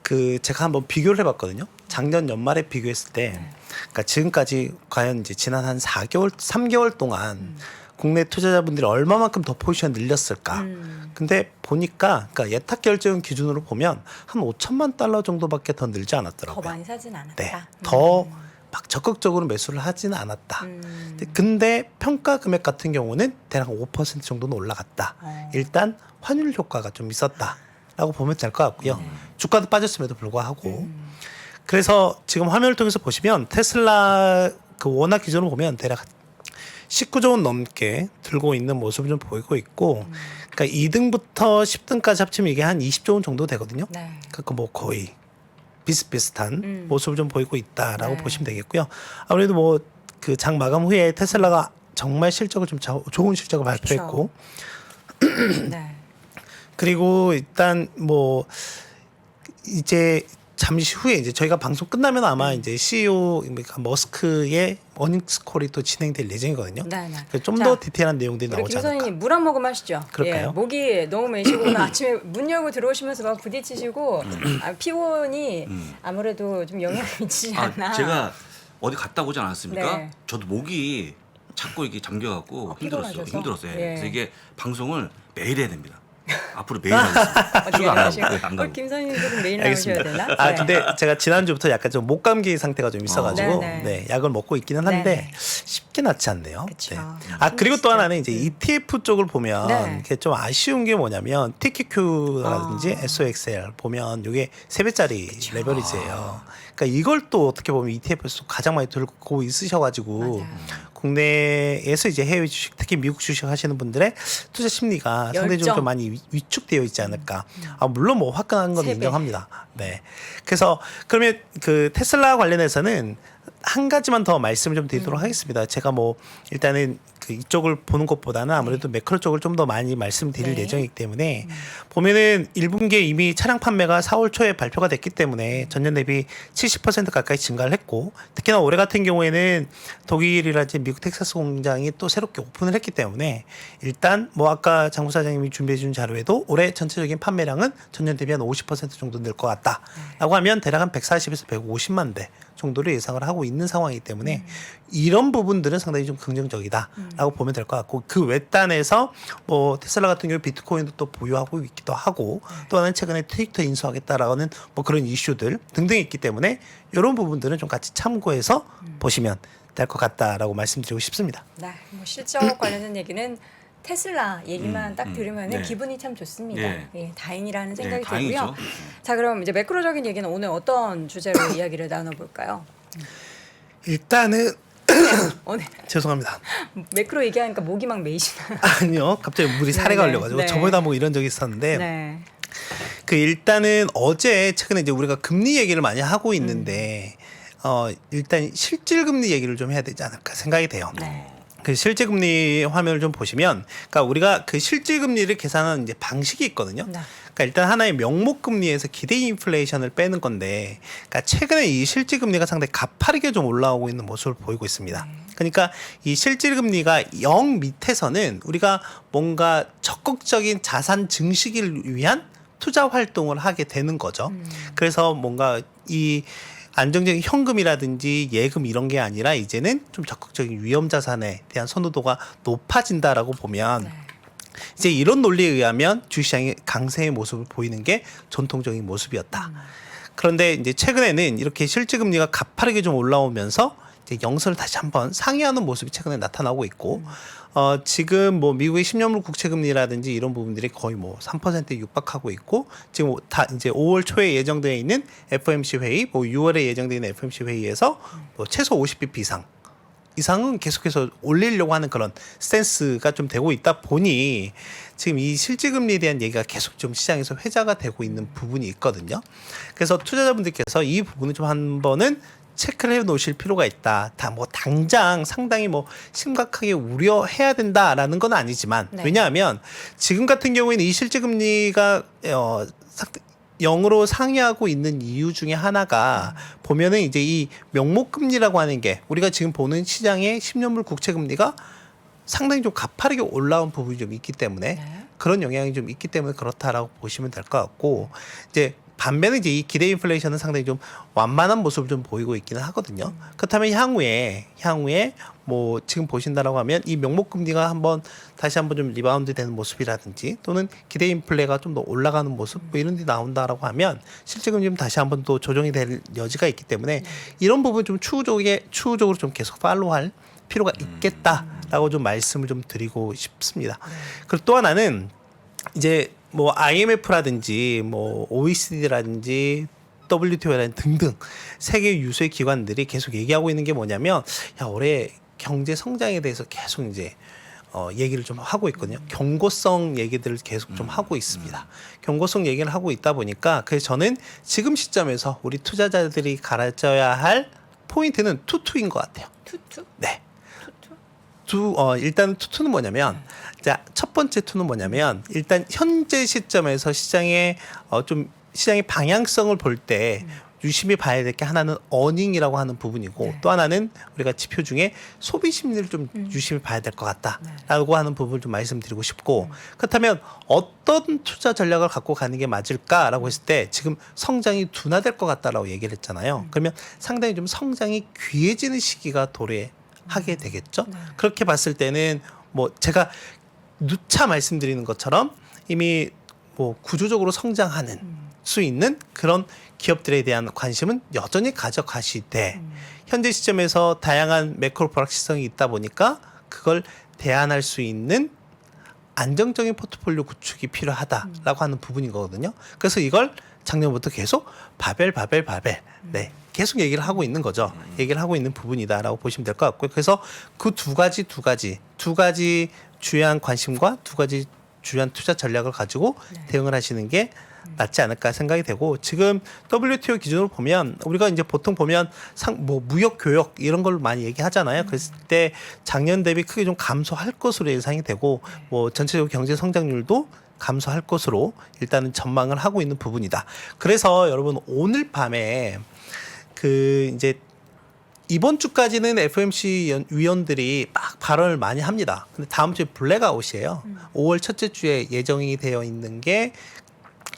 [SPEAKER 8] 그 제가 한번 비교를 해봤거든요. 작년 연말에 비교했을 때, 그러니까 지금까지 과연 이제 지난 한 4개월, 3개월 동안 국내 투자자분들이 얼마만큼 더 포지션 늘렸을까? 근데 보니까 그러니까 예탁 결제금 기준으로 보면 한 5천만 달러 정도밖에 더 늘지
[SPEAKER 1] 더
[SPEAKER 8] 않았더라고요.
[SPEAKER 1] 많이 사진 않았다.
[SPEAKER 8] 네, 더 막 적극적으로 매수를 하지는 않았다. 근데 평가 금액 같은 경우는 대략 5% 정도는 올라갔다. 일단 환율 효과가 좀 있었다라고 보면 될 것 같고요. 주가도 빠졌음에도 불구하고 그래서 지금 화면을 통해서 보시면 테슬라 그 원화 기준으로 보면 대략 19조 원 넘게 들고 있는 모습을 좀 보이고 있고, 그러니까 2등부터 10등까지 합치면 이게 한 20조 원 정도 되거든요.
[SPEAKER 1] 네.
[SPEAKER 8] 그러니까 뭐 거의 비슷비슷한 모습을 좀 보이고 있다라고
[SPEAKER 1] 네.
[SPEAKER 8] 보시면 되겠고요. 아무래도 뭐 그 장 마감 후에 테슬라가 정말 실적을 좀 좋은 실적을 발표했고,
[SPEAKER 1] 네.
[SPEAKER 8] 그리고 일단 뭐 이제 잠시 후에 이제 저희가 방송 끝나면 아마 이제 CEO 그러니까 머스크의 어닝스 콜이 또 진행될 예정이거든요.
[SPEAKER 1] 네, 네.
[SPEAKER 8] 좀
[SPEAKER 1] 자,
[SPEAKER 8] 더 디테일한 내용들이
[SPEAKER 1] 우리
[SPEAKER 8] 나오지 않을까.
[SPEAKER 1] 김선희님 물 한 모금 하시죠.
[SPEAKER 8] 그럴까요?
[SPEAKER 1] 예, 목이 너무 메시고 오늘 아침에 문 열고 들어오시면서 막 부딪히시고 피곤이 아무래도 좀 영향을 미치지 않나.
[SPEAKER 2] 제가 어디 갔다 오지 않았습니까?
[SPEAKER 1] 네.
[SPEAKER 2] 저도 목이 자꾸 이게 잠겨갖고
[SPEAKER 1] 피곤하셔서?
[SPEAKER 2] 힘들었어요.
[SPEAKER 1] 예.
[SPEAKER 2] 그래서 이게 방송을 매일 해야 됩니다. 앞으로 매일 하겠습니다.
[SPEAKER 1] 어떻게
[SPEAKER 2] 휴가 안
[SPEAKER 1] 하시고
[SPEAKER 2] 가고, 안 가고.
[SPEAKER 1] 김선희님도 매일 나오셔야 되나?
[SPEAKER 8] 아
[SPEAKER 1] 네.
[SPEAKER 8] 근데 제가 지난주부터 약간 좀 목감기 상태가 좀 있어가지고
[SPEAKER 1] 네, 네.
[SPEAKER 8] 네, 약을 먹고 있기는 한데
[SPEAKER 1] 네, 네.
[SPEAKER 8] 쉽게 낫지 않네요.
[SPEAKER 1] 그쵸.
[SPEAKER 8] 아 그리고 또 하나는 이제 ETF 쪽을 보면
[SPEAKER 1] 네.
[SPEAKER 8] 이게 좀 아쉬운 게 뭐냐면 TQQ라든지 SOXL 보면 이게 3배짜리 레버리지예요. 그러니까 이걸 또 어떻게 보면 ETF에서 가장 많이 들고 있으셔가지고
[SPEAKER 1] 맞아요.
[SPEAKER 8] 국내에서 이제 해외 주식 특히 미국 주식 하시는 분들의 투자 심리가 상대적으로
[SPEAKER 1] 열정.
[SPEAKER 8] 좀 많이 위축되어 있지 않을까. 아 물론 뭐 화끈한 건
[SPEAKER 1] 3배.
[SPEAKER 8] 인정합니다. 네. 그래서 그러면 그 테슬라 관련해서는 한 가지만 더 말씀을 좀 드리도록 하겠습니다. 제가 뭐 일단은 그 이쪽을 보는 것보다는 아무래도 매크로 쪽을 좀 더 많이 말씀드릴
[SPEAKER 1] 네.
[SPEAKER 8] 예정이기 때문에 보면은 1분기에 이미 차량 판매가 4월 초에 발표가 됐기 때문에 전년 대비 70% 가까이 증가를 했고, 특히나 올해 같은 경우에는 독일이라든지 미국 텍사스 공장이 또 새롭게 오픈을 했기 때문에 일단 뭐 아까 장 부사장님이 준비해 준 자료에도 올해 전체적인 판매량은 전년 대비 한 50% 정도 늘 것 같다라고 하면 대략 한 140에서 150만 대 정도를 예상을 하고 있는 상황이기 때문에 이런 부분들은 상당히 좀 긍정적이다라고 보면 될 것 같고, 그 외단에서 뭐 테슬라 같은 경우 비트코인도 또 보유하고 있기도 하고 또 하나는 최근에 트위터 인수하겠다라는 뭐 그런 이슈들 등등이 있기 때문에 이런 부분들은 좀 같이 참고해서 보시면 될 것 같다라고 말씀드리고 싶습니다.
[SPEAKER 1] 네, 뭐 실적 관련된 얘기는 테슬라 얘기만 딱 들으면
[SPEAKER 2] 네.
[SPEAKER 1] 기분이 참 좋습니다.
[SPEAKER 2] 네.
[SPEAKER 1] 예, 다행이라는 생각이
[SPEAKER 2] 네, 다행이죠.
[SPEAKER 1] 들고요. 자, 그럼 이제 매크로적인 얘기는 오늘 어떤 주제로 이야기를 나눠볼까요?
[SPEAKER 8] 일단은
[SPEAKER 1] 오늘
[SPEAKER 8] 죄송합니다.
[SPEAKER 1] 매크로 얘기하니까 목이 막 메이시나요?
[SPEAKER 8] 아니요, 갑자기 물이 사례가
[SPEAKER 1] 네,
[SPEAKER 8] 걸려가지고
[SPEAKER 1] 네.
[SPEAKER 8] 저번에도 한번 이런 적이 있었는데
[SPEAKER 1] 네.
[SPEAKER 8] 그 일단은 어제 최근에 이제 우리가 금리 얘기를 많이 하고 있는데 일단 실질 금리 얘기를 좀 해야 되지 않을까 생각이 돼요.
[SPEAKER 1] 네.
[SPEAKER 8] 그 실질 금리 화면을 좀 보시면, 그러니까 우리가 그 실질 금리를 계산하는 이제 방식이 있거든요.
[SPEAKER 1] 네.
[SPEAKER 8] 그러니까 일단 하나의 명목 금리에서 기대 인플레이션을 빼는 건데, 그러니까 최근에 이 실질 금리가 상당히 가파르게 좀 올라오고 있는 모습을 보이고 있습니다. 그러니까 이 실질 금리가 0 밑에서는 우리가 뭔가 적극적인 자산 증식을 위한 투자 활동을 하게 되는 거죠. 그래서 뭔가 이 안정적인 현금이라든지 예금 이런 게 아니라 이제는 좀 적극적인 위험 자산에 대한 선호도가 높아진다라고 보면 이제 이런 논리에 의하면 주시장이 강세의 모습을 보이는 게 전통적인 모습이었다. 그런데 이제 최근에는 이렇게 실질 금리가 가파르게 좀 올라오면서 이제 영선을 다시 한번 상회하는 모습이 최근에 나타나고 있고, 지금 뭐 미국의 10년물 국채 금리라든지 이런 부분들이 거의 뭐 3%에 육박하고 있고, 지금 다 이제 5월 초에 예정되어 있는 FOMC 회의, 뭐 6월에 예정되어 있는 FOMC 회의에서 뭐 최소 50bp 이상은 계속해서 올리려고 하는 그런 스탠스가 좀 되고 있다 보니 지금 이 실질금리에 대한 얘기가 계속 좀 시장에서 회자가 되고 있는 부분이 있거든요. 그래서 투자자분들께서 이 부분을 좀 한 번은 체크를 해 놓으실 필요가 있다. 다 뭐 당장 상당히 뭐 심각하게 우려해야 된다라는 건 아니지만,
[SPEAKER 1] 네.
[SPEAKER 8] 왜냐하면 지금 같은 경우에는 이 실질금리가 0으로 상회하고 있는 이유 중에 하나가 보면은 이제 이 명목금리라고 하는 게 우리가 지금 보는 시장의 10년물 국채 금리가 상당히 좀 가파르게 올라온 부분이 좀 있기 때문에
[SPEAKER 1] 네.
[SPEAKER 8] 그런 영향이 좀 있기 때문에 그렇다라고 보시면 될 것 같고, 이제 반면에 이제 이 기대 인플레이션은 상당히 좀 완만한 모습을 좀 보이고 있기는 하거든요. 그렇다면 향후에 뭐 지금 보신다라고 하면 이 명목 금리가 다시 한번 좀 리바운드 되는 모습이라든지 또는 기대 인플레가 좀 더 올라가는 모습 뭐 이런 데 나온다라고 하면 실질금 좀 다시 한번 또 조정이 될 여지가 있기 때문에 이런 부분 좀 추후적으로 좀 계속 팔로우할 필요가 있겠다라고 좀 말씀을 좀 드리고 싶습니다. 그리고 또 하나는 이제 뭐 IMF라든지 뭐 OECD라든지 WTO라든지 등등 세계 유수의 기관들이 계속 얘기하고 있는 게 뭐냐면, 야, 올해 경제 성장에 대해서 계속 이제 얘기를 좀 하고 있거든요. 경고성 얘기들을 계속 좀 하고 있습니다. 경고성 얘기를 하고 있다 보니까 그래서 저는 지금 시점에서 우리 투자자들이 가르쳐야 할 포인트는 투투인 것 같아요.
[SPEAKER 1] 투투?
[SPEAKER 8] 네.
[SPEAKER 1] 투투?
[SPEAKER 8] 일단 투투는 뭐냐면, 자, 첫 번째 투는 뭐냐면, 일단 현재 시점에서 시장의 방향성을 볼 때 유심히 봐야 될 게 하나는 어닝이라고 하는 부분이고,
[SPEAKER 1] 네.
[SPEAKER 8] 또 하나는 우리가 지표 중에 소비 심리를 좀 유심히 봐야 될 것 같다라고 하는 부분을 좀 말씀드리고 싶고, 그렇다면 어떤 투자 전략을 갖고 가는 게 맞을까라고 했을 때 지금 성장이 둔화될 것 같다라고 얘기를 했잖아요. 그러면 상당히 좀 성장이 귀해지는 시기가 도래하게 되겠죠. 그렇게 봤을 때는 뭐 제가 누차 말씀드리는 것처럼 이미 뭐 구조적으로 성장하는 수 있는 그런 기업들에 대한 관심은 여전히 가져가시되, 현재 시점에서 다양한 매크로 불확실성이 있다 보니까 그걸 대안할 수 있는 안정적인 포트폴리오 구축이 필요하다라고 하는 부분인 거거든요. 그래서 이걸 작년부터 계속 바벨 네, 계속 얘기를 하고 있는 거죠. 얘기를 하고 있는 부분이다라고 보시면 될 것 같고요. 그래서 그 두 가지 주요한 관심과 두 가지 주요한 투자 전략을 가지고 대응을 하시는 게 낫지 않을까 생각이 되고, 지금 WTO 기준으로 보면 우리가 이제 보통 보면 뭐 무역 교역 이런 걸 많이 얘기하잖아요. 그랬을 때 작년 대비 크게 좀 감소할 것으로 예상이 되고, 뭐 전체적으로 경제 성장률도 감소할 것으로 일단은 전망을 하고 있는 부분이다. 그래서 여러분 오늘 밤에 그 이제 이번 주까지는 FOMC 위원들이 막 발언을 많이 합니다. 근데 다음 주에 블랙아웃이에요. 5월 첫째 주에 예정이 되어 있는 게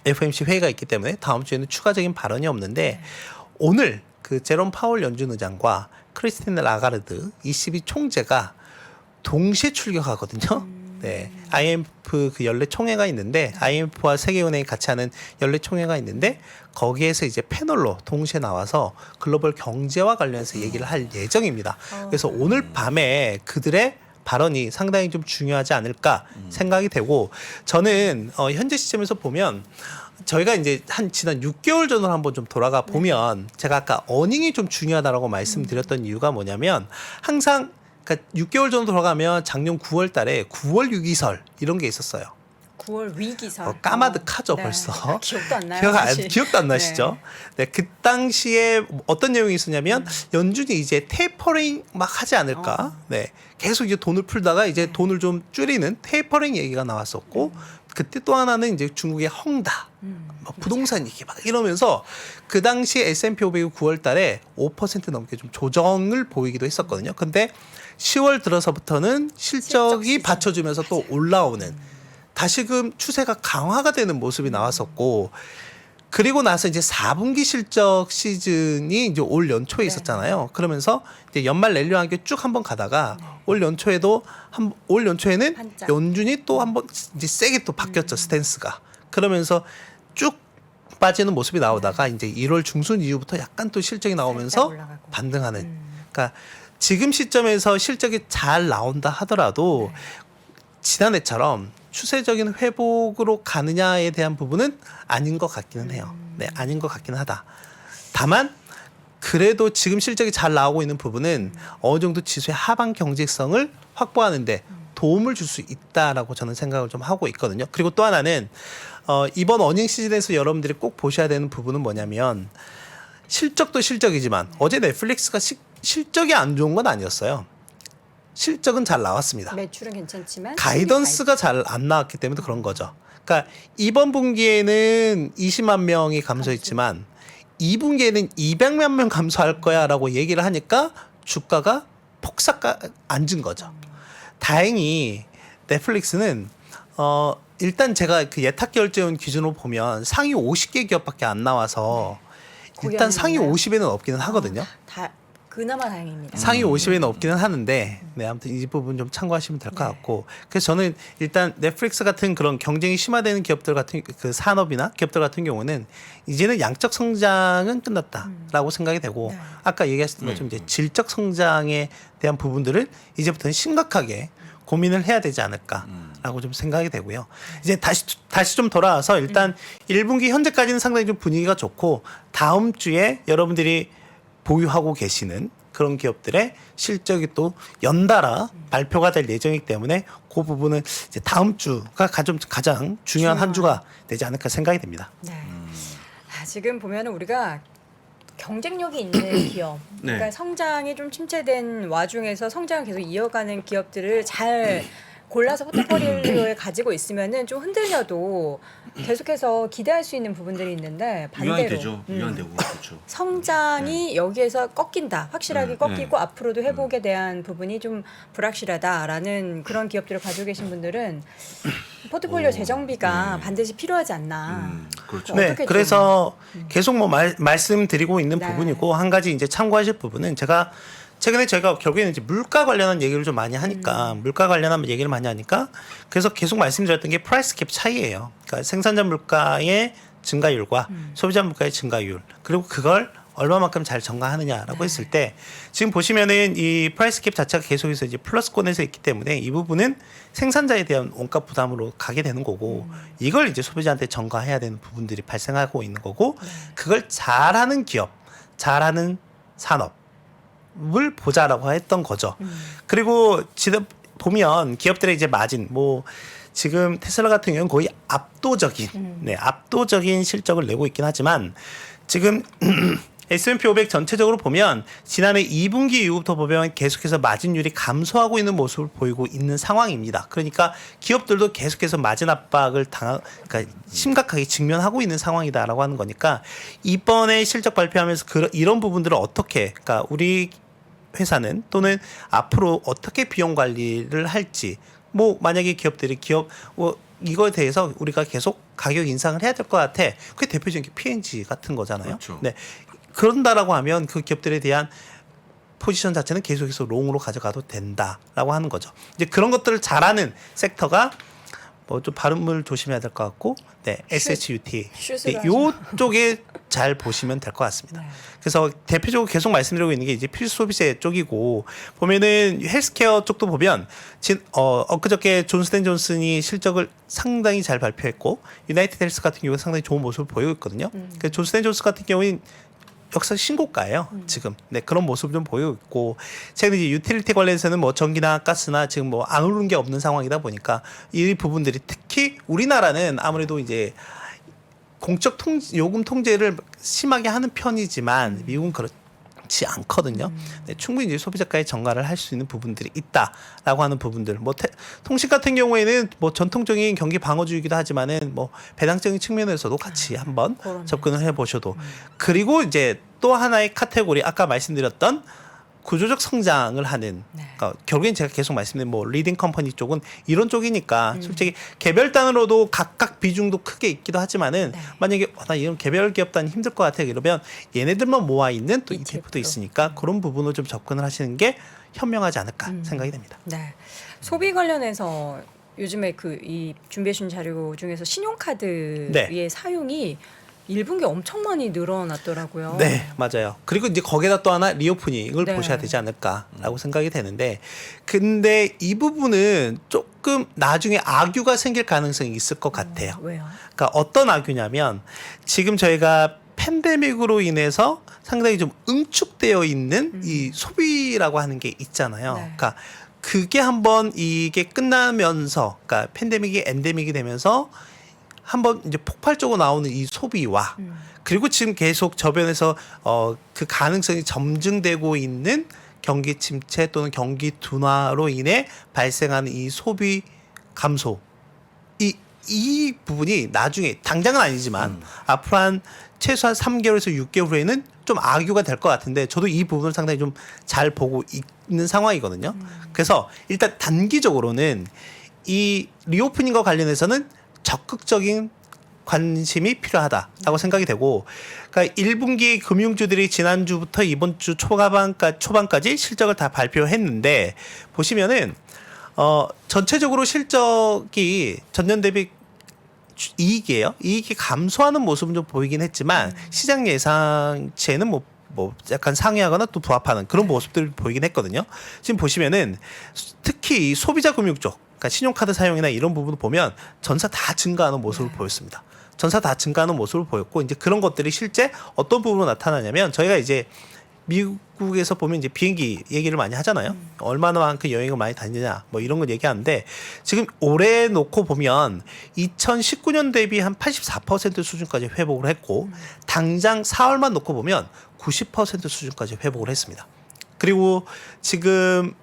[SPEAKER 8] FOMC 회의가 있기 때문에 다음 주에는 추가적인 발언이 없는데, 오늘 그 제롬 파월 연준 의장과 크리스틴 라가르드 ECB 총재가 동시에 출격하거든요. 네, IMF 그 연례 총회가 있는데, IMF와 세계은행이 같이 하는 연례 총회가 있는데, 거기에서 이제 패널로 동시에 나와서 글로벌 경제와 관련해서 얘기를 할 예정입니다. 그래서 오늘 밤에 그들의 발언이 상당히 좀 중요하지 않을까 생각이 되고 저는 현재 시점에서 보면 저희가 이제 한 지난 6개월 전으로 한번 좀 돌아가 보면 제가 아까 어닝이 좀 중요하다라고 말씀드렸던 이유가 뭐냐면 항상 그러니까 6개월 전으로 돌아가면 작년 9월 달에 9월 유기설 이런 게 있었어요.
[SPEAKER 1] 9월 위기설.
[SPEAKER 8] 까마득하죠
[SPEAKER 1] 네.
[SPEAKER 8] 벌써.
[SPEAKER 1] 기억도 안 나요.
[SPEAKER 8] 기억도 안 나시죠? 네, 그 당시에 어떤 내용이 있었냐면 연준이 이제 테이퍼링 막 하지 않을까? 네, 계속 이제 돈을 풀다가 이제 돈을 좀 줄이는 테이퍼링 얘기가 나왔었고 그때 또 하나는 이제 중국의 헝다, 뭐 부동산 얘기 막 이러면서 그 당시 S&P 500이 9월 달에 5% 넘게 좀 조정을 보이기도 했었거든요. 근데 10월 들어서부터는 실적이 받쳐주면서 또 올라오는 다시금 추세가 강화가 되는 모습이 나왔었고 그리고 나서 이제 4분기 실적 시즌이 이제 올 연초에 있었잖아요. 그러면서 이제 연말 랠리와 함께 쭉 한번 가다가 올 연초에도 올 연초에는
[SPEAKER 1] 반짝.
[SPEAKER 8] 연준이 또 한번 이제 세게 또 바뀌었죠 스탠스가. 그러면서 쭉 빠지는 모습이 나오다가 이제 1월 중순 이후부터 약간 또 실적이 나오면서
[SPEAKER 1] 살짝 올라가고.
[SPEAKER 8] 반등하는. 그러니까 지금 시점에서 실적이 잘 나온다 하더라도 지난해처럼 추세적인 회복으로 가느냐에 대한 부분은 아닌 것 같기는 해요. 네, 아닌 것 같기는 하다. 다만 그래도 지금 실적이 잘 나오고 있는 부분은 어느 정도 지수의 하방 경직성을 확보하는데 도움을 줄 수 있다라고 저는 생각을 좀 하고 있거든요. 그리고 또 하나는 이번 어닝 시즌에서 여러분들이 꼭 보셔야 되는 부분은 뭐냐면 실적도 실적이지만 어제 넷플릭스가 실적이 안 좋은 건 아니었어요. 실적은 잘 나왔습니다.
[SPEAKER 1] 매출은 괜찮지만
[SPEAKER 8] 가이던스가 잘 안 나왔기 때문에 그런 거죠. 그러니까 이번 분기에는 20만 명이 감소했지만 2분기에는 200만 명 감소할 거야라고 얘기를 하니까 주가가 폭삭 앉은 거죠. 다행히 넷플릭스는 일단 제가 그 예탁 결제원 기준으로 보면 상위 50개 기업밖에 안 나와서 일단 상위
[SPEAKER 1] 있나요?
[SPEAKER 8] 50에는 없기는 하거든요.
[SPEAKER 1] 다 그나마 다행입니다.
[SPEAKER 8] 상위 50에는 없기는 하는데 네, 아무튼 이 부분 좀 참고하시면 될 것 같고 그래서 저는 일단 넷플릭스 같은 그런 경쟁이 심화되는 기업들 같은 그 산업이나 기업들 같은 경우는 이제는 양적 성장은 끝났다라고 생각이 되고 아까 얘기하셨던 것처럼 이제 질적 성장에 대한 부분들을 이제부터는 심각하게 고민을 해야 되지 않을까라고 좀 생각이 되고요. 이제 다시 좀 돌아와서 일단 1분기 현재까지는 상당히 좀 분위기가 좋고 다음 주에 여러분들이 보유하고 계시는 그런 기업들의 실적이 또 연달아 발표가 될 예정이기 때문에 그 부분은 이제 다음 주가 가장 중요한 한 주가 되지 않을까 생각이 됩니다.
[SPEAKER 1] 네. 지금 보면은 우리가 경쟁력이 있는 기업, 그러니까 성장이 좀 침체된 와중에서 성장을 계속 이어가는 기업들을 잘 골라서 포트폴리오에 가지고 있으면은 좀 흔들려도 계속해서 기대할 수 있는 부분들이 있는데 반대로
[SPEAKER 2] 유한되죠. 유한되고 그렇죠.
[SPEAKER 1] 성장이 여기에서 꺾인다. 확실하게 꺾이고 앞으로도 회복에 대한 부분이 좀 불확실하다라는 그런 기업들을 가지고 계신 분들은 포트폴리오 재정비가 반드시 필요하지 않나.
[SPEAKER 2] 그렇죠.
[SPEAKER 8] 네,
[SPEAKER 1] 어떻게 좀-
[SPEAKER 8] 그래서 계속 뭐 말씀드리고 있는
[SPEAKER 1] 네.
[SPEAKER 8] 부분이고 한 가지 이제 참고하실 부분은 제가 최근에 저희가 결국에는 이제 물가 관련한 얘기를 좀 많이 하니까 물가 관련한 얘기를 많이 하니까 그래서 계속 말씀드렸던 게 프라이스 캡 차이예요. 그러니까 생산자 물가의 증가율과 소비자 물가의 증가율 그리고 그걸 얼마만큼 잘 전가하느냐라고 했을 때 지금 보시면은 이 프라이스 캡 자체가 계속해서 이제 플러스권에서 있기 때문에 이 부분은 생산자에 대한 원가 부담으로 가게 되는 거고 이걸 이제 소비자한테 전가해야 되는 부분들이 발생하고 있는 거고 그걸 잘하는 기업, 잘하는 산업 을 보자라고 했던 거죠. 그리고 지금 보면 기업들의 이제 마진 뭐 지금 테슬라 같은 경우는 거의 압도적인 실적을 내고 있긴 하지만 지금 S&P 500 전체적으로 보면 지난해 2분기 이후부터 보면 계속해서 마진율이 감소하고 있는 모습을 보이고 있는 상황입니다. 그러니까 기업들도 계속해서 마진 압박을 그러니까 심각하게 직면하고 있는 상황이다라고 하는 거니까 이번에 실적 발표하면서 이런 부분들을 어떻게 그러니까 우리 회사는 또는 앞으로 어떻게 비용 관리를 할지 뭐 만약에 기업들이 이거에 대해서 우리가 계속 가격 인상을 해야 될 것 같아. 그게 대표적인 게 P&G 같은 거잖아요.
[SPEAKER 2] 그렇죠.
[SPEAKER 8] 네. 그런다라고 하면 그 기업들에 대한 포지션 자체는 계속해서 롱으로 가져가도 된다라고 하는 거죠. 이제 그런 것들을 잘하는 섹터가 뭐 좀 발음을 조심해야 될 것 같고, 네, SHUT.
[SPEAKER 1] 슛으로
[SPEAKER 8] 네, 요 쪽에 잘 보시면 될 것 같습니다.
[SPEAKER 1] 네.
[SPEAKER 8] 그래서 대표적으로 계속 말씀드리고 있는 게 이제 필수 소비재 쪽이고 보면은 헬스케어 쪽도 보면 엊그저께 존슨앤존슨이 실적을 상당히 잘 발표했고 유나이티드 헬스 같은 경우는 상당히 좋은 모습을 보이고 있거든요. 그 존슨앤존슨 같은 경우는 역사 신고가예요. 지금 그런 모습을 좀 보이고 있고 최근 이제 유틸리티 관련해서는 뭐 전기나 가스나 지금 뭐 안 오르는 게 없는 상황이다 보니까 이 부분들이 특히 우리나라는 아무래도 이제 공적 요금 통제를 심하게 하는 편이지만 미국은 그렇지 않거든요. 충분히 이제 소비자가의 전가를 할 수 있는 부분들이 있다라고 하는 부분들. 뭐 통신 같은 경우에는 뭐 전통적인 경기 방어주의이기도 하지만은 뭐 배당적인 측면에서도 같이 한번
[SPEAKER 1] 그러네.
[SPEAKER 8] 접근을 해보셔도. 그리고 이제 또 하나의 카테고리 아까 말씀드렸던 구조적 성장을 하는 그러니까 결국엔 제가 계속 말씀드린 뭐 리딩 컴퍼니 쪽은 이런 쪽이니까 솔직히 개별 단으로도 각각 비중도 크게 있기도 하지만은 만약에 나 이런 개별 기업 단위 힘들 것 같아 이러면 얘네들만 모아 있는 또 ETF도 있으니까 그런 부분을 좀 접근을 하시는 게 현명하지 않을까 생각이 됩니다.
[SPEAKER 1] 네. 소비 관련해서 요즘에 이 준비해 주신 자료 중에서 신용카드의 사용이 1분기 엄청 많이 늘어났더라고요.
[SPEAKER 8] 네, 맞아요. 그리고 이제 거기다 또 하나 리오프닝을
[SPEAKER 1] 네.
[SPEAKER 8] 보셔야 되지 않을까라고 생각이 되는데, 근데 이 부분은 조금 나중에 악유가 생길 가능성이 있을 것 같아요.
[SPEAKER 1] 왜요?
[SPEAKER 8] 그러니까 어떤 악유냐면 지금 저희가 팬데믹으로 인해서 상당히 좀 응축되어 있는 이 소비라고 하는 게 있잖아요.
[SPEAKER 1] 네.
[SPEAKER 8] 그러니까 그게 한번 이게 끝나면서, 그러니까 팬데믹이 엔데믹이 되면서 한번 이제 폭발적으로 나오는 이 소비와 그리고 지금 계속 저변에서 그 가능성이 점증되고 있는 경기 침체 또는 경기 둔화로 인해 발생하는 이 소비 감소 이 부분이 나중에 당장은 아니지만 앞으로 한 최소한 3개월에서 6개월 후에는 좀 악유가 될 것 같은데 저도 이 부분을 상당히 좀 잘 보고 있는 상황이거든요. 그래서 일단 단기적으로는 이 리오프닝과 관련해서는 적극적인 관심이 필요하다라고 생각이 되고, 그러니까 1분기 금융주들이 지난주부터 이번 주 초반까지 실적을 다 발표했는데 보시면은 전체적으로 실적이 전년 대비 이익이에요. 이익이 감소하는 모습은 좀 보이긴 했지만 시장 예상치에는 뭐 약간 상회하거나 또 부합하는 그런 모습들을 보이긴 했거든요. 지금 보시면은 특히 이 소비자 금융 쪽, 그러니까 신용카드 사용이나 이런 부분을 보면 전사 다 증가하는 모습을 보였습니다. 전사 다 증가하는 모습을 보였고, 이제 그런 것들이 실제 어떤 부분으로 나타나냐면 저희가 이제 미국에서 보면 이제 비행기 얘기를 많이 하잖아요. 얼마나만큼 여행을 많이 다니냐 뭐 이런 걸 얘기하는데 지금 올해 놓고 보면 2019년 대비 한 84% 수준까지 회복을 했고 당장 4월만 놓고 보면 90% 수준까지 회복을 했습니다. 그리고 지금